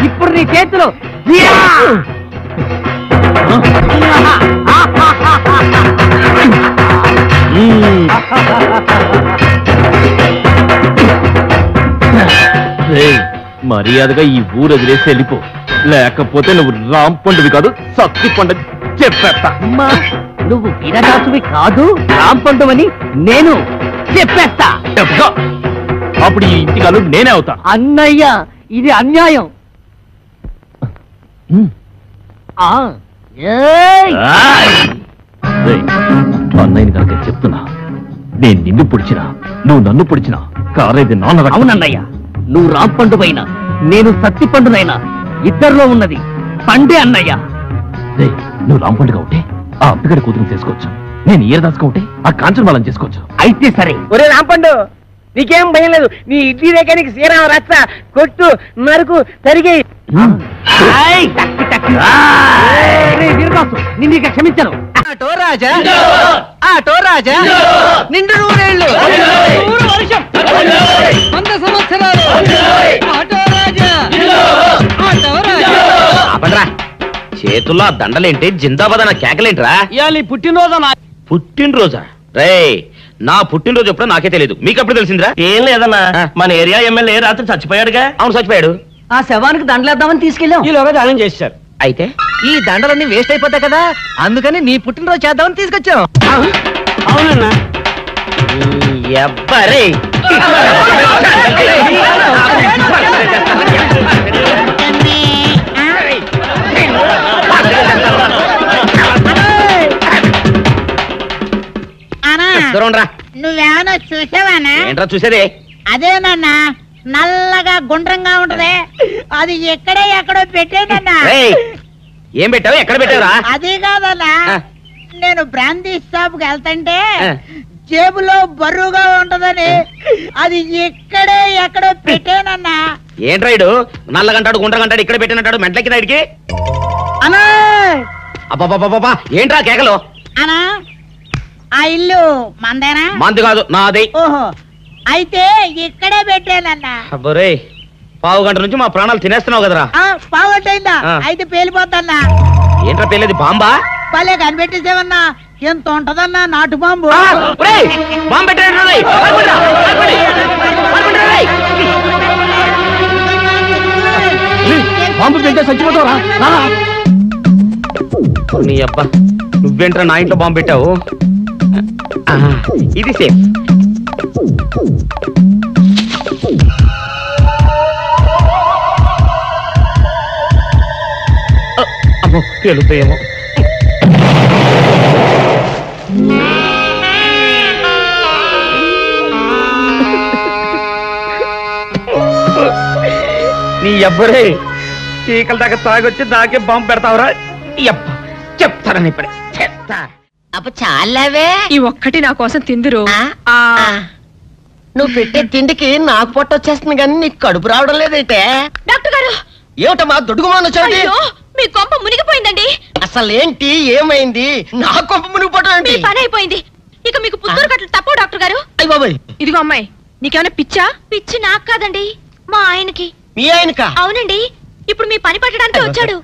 ఇప్పుడు నీ చేతిలో మర్యాదగా ఈ ఊరు వదిలేసి వెళ్ళిపో, లేకపోతే నువ్వు రాంపండువి కాదు సత్తిపండు చెప్పేస్తా. నువ్వు వీరదాసువి కాదు, రాంపండు అని నేను చెప్పేస్తా. అప్పుడు ఈ ఇంటి కాదు నేనే అవుతా. అన్నయ్య ఇది అన్యాయం. అన్నయ్యని కనుక చెప్తున్నా, నేను నిన్ను పొడిచినా నువ్వు నన్ను పొడిచినా కారేది నాన్న. అవునన్నయ్య, నువ్వు రాంపండు అయినా నేను సత్తిపండునైనా ఇద్దరిలో ఉన్నది పండే అన్నయ్య. నువ్వు రాంపండుగా ఉంటే ఆ అప్పగడి కూతురు చేసుకోవచ్చు, నేను ఈరదాసుగా ఉంటే ఆ కాంచనమాలను చేసుకోవచ్చు. అయితే సరే. ఒరే రాంపండు, నీకేం భయం లేదు. నీ ఇడ్లీ రేఖానికి శ్రీరామ రచ్చ కొట్టు నరుకు తరిగి. నిన్ను ఇక క్షమించను. ఆటో రాజా, ఆటో రాజా, నిండు నూరేళ్ళు, 100 సంవత్సరాలు. ఆటో రాజా, ఆటో రాజా. చేతుల్లో దండలేంటి, జిందాబాద్ అన్న కేకలేంట్రా? పుట్టినరోజా? పుట్టినరోజా? రే నా పుట్టినరోజు ఎప్పుడో నాకే తెలియదు, మీకు ఎప్పుడు తెలిసిందిరా? ఏం లేదన్నా, మన ఏరియా ఎమ్మెల్యే రాత్రి చచ్చిపోయాడుగా. అవును చచ్చిపోయాడు. ఆ శవానికి దండలేద్దామని తీసుకెళ్ళాం. ఈలోగా దానం చేశారు. అయితే ఈ దండలన్నీ వేస్ట్ అయిపోతాయి కదా, అందుకని నీ పుట్టినరోజు చేద్దామని తీసుకొచ్చాం. అవునన్నా. ఎవ్వరే నువ్వేమన్నా చూసావానా? ఏంట్రా చూసేదే? అదేనన్నా, నల్లగా గుండ్రంగా ఉంటదే, అది ఎక్కడో పెట్టేనన్నా. ఏం పెట్టావు? ఎక్కడ పెట్టావురా? అది కాదన్నా, నేను బ్రాందీ షాప్ కి వెళ్తుంటే జేబులో బరువుగా ఉంటదని అది ఎక్కడో పెట్టానన్నా. ఏంట్రాయుడు నల్లగంటాడు గుండ్రగంటాడు ఇక్కడ పెట్టినట్టాడు మెంట్లకి నాయుడికి అనా అబ్బాబాబాబా ఏంట్రా కేకలు అనా ఆ ఇల్లు మందేనా? మంది కాదు నాది. ఓహో అయితే ఇక్కడే పెట్టానన్నా. అబ్బరే పావు గంట నుంచి మా ప్రాణాలు తినేస్తున్నావు కదరా. పావుగంటైందా? అయితే పేలిపోతాన్నా. ఏంట్రా పేలేది బాంబా? భలే కనిపెట్టేసేవన్నా, ఎంత ఉంటదన్నా నాటు బాంబు. బాంబు పెట్టాడు. బాంబు పెట్టే చచ్చిపోతావరా? నీ అబ్బా నువ్వేంట్రా నా ఇంట్లో బాంబు పెట్టావు? ఇది సేఫ్. అమ్మో పేలుతాయేమో. నీ అబ్బరే చీకల దాకా తాగొచ్చి దాకే బాంబు పెడతావురా? చెప్తారని ఇప్పుడే చెప్తా. అప్పుడు చాలావే ఈ ఒక్కటి నా కోసం తిందురు. నువ్వు పెట్టే తిండికి నాకు పొట్ట వచ్చేస్తుంది కానీ నీకు కడుపు రావడం లేదైతే. డాక్టర్ గారు ఏమిటమ్మా దుడుగుమాను చోటి? మీ కొంప మునిగిపోయిందండి. అసలు ఏంటి ఏమైంది? నా కొంప మునిగిపోవడం ఏంటి? పని అయిపోయింది. ఇక మీకు పుత్తూరు కట్టలు తప్పవు డాక్టర్ గారు. అయ్య బాబాయ్ ఇదిగో అమ్మాయి, నీకేమైనా పిచ్చా? పిచ్చి నాకు కాదండి, మా ఆయనకి. మీ ఆయనకా? అవునండి, ఇప్పుడు మీ పని పట్టడానికి వచ్చాడు.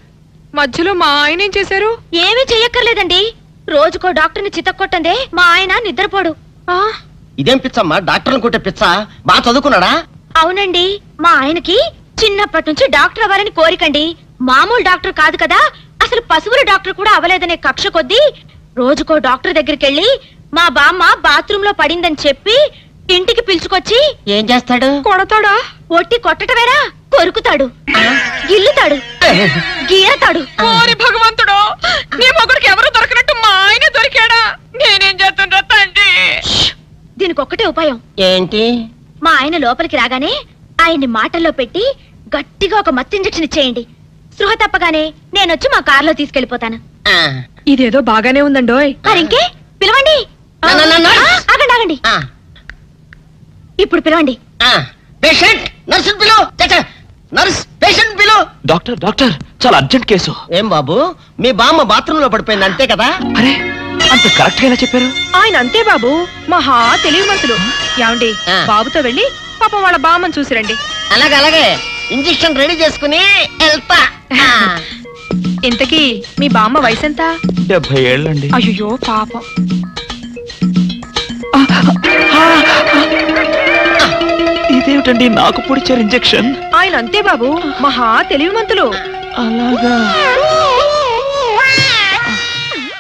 మధ్యలో మా ఆయన ఏం చేశారు? ఏమీ చెయ్యక్కర్లేదండి. రోజుకో డాక్టర్ని చితక్కొట్టందే మా ఆయన నిద్రపోడు. ఇదేం పిచ్చమ్మా? డాక్టర్ని కొట్టే పిచ్చ? బాగా చదువుకున్నాడా? అవునండి, మా ఆయనకి చిన్నప్పటి నుంచి డాక్టర్ అవ్వాలని కోరికండి. మామూలు డాక్టర్ కాదు కదా, అసలు పశువుల డాక్టర్ కూడా అవ్వలేదనే కక్ష కొద్దీ రోజుకో డాక్టర్ దగ్గరికి వెళ్ళి మా బామ్మ బాత్రూమ్ లో పడిందని చెప్పి ఇంటికి పిలుచుకొచ్చి ఏం చేస్తాడు? కొడతాడా? ఒట్టి కొట్టటమేరా, కొరుకుతాడు, గిల్లుతాడు, గీరతాడు. ఓరి భగవంతుడు, నీ మొగుడికి ఎవరు దొరకనట్టు మా ఆయన దొరికాడా? నేనేం చేస్తుండ్రా తండ్రి? దీనికి ఒక్కటే ఉపాయం. ఏంటి? మా ఆయన లోపలికి రాగానే ఆయన్ని మాటల్లో పెట్టి గట్టిగా ఒక మత్తు ఇంజెక్షన్ ఇచ్చేయండి. స్పృహ తప్పగానే నేనొచ్చి మా కారులో తీసుకెళ్లిపోతాను. ఇదేదో బాగానే ఉందండోయ్. మరింకే పిలవండి. ఆగండి ఆగండి, ఇప్పుడు పిలవండి. పేషెంట్ నర్సు పిలు. నర్స్ పేషెంట్ పిలు. డాక్టర్ డాక్టర్ చాలా అర్జెంట్ కేసు. ఏం బాబు, మీ బామ్మ బాత్రూమ్ లో పడిపోయింది అంతే కదా? అరే అంత కరెక్ట్ గా చెప్పారు. ఆయన అంతే బాబు, మహా తెలివి మనసులు. ఏమండి, బాబుతో వెళ్ళి పాపం వాళ్ళ బామ్మని చూసిరండి. అలాగే అలాగే, ఇంజెక్షన్ రెడీ చేసుకుని వెళ్తా. ఇంతకీ మీ బామ్మ వయసు ఎంత? 70 ఏళ్ళండి. అయ్యో పాపం. ఇదేమిటండి నాకు పొడిచారు ఇంజెక్షన్? ఆయన అంతే బాబు, మహా తెలివి మంతులు. అలాగా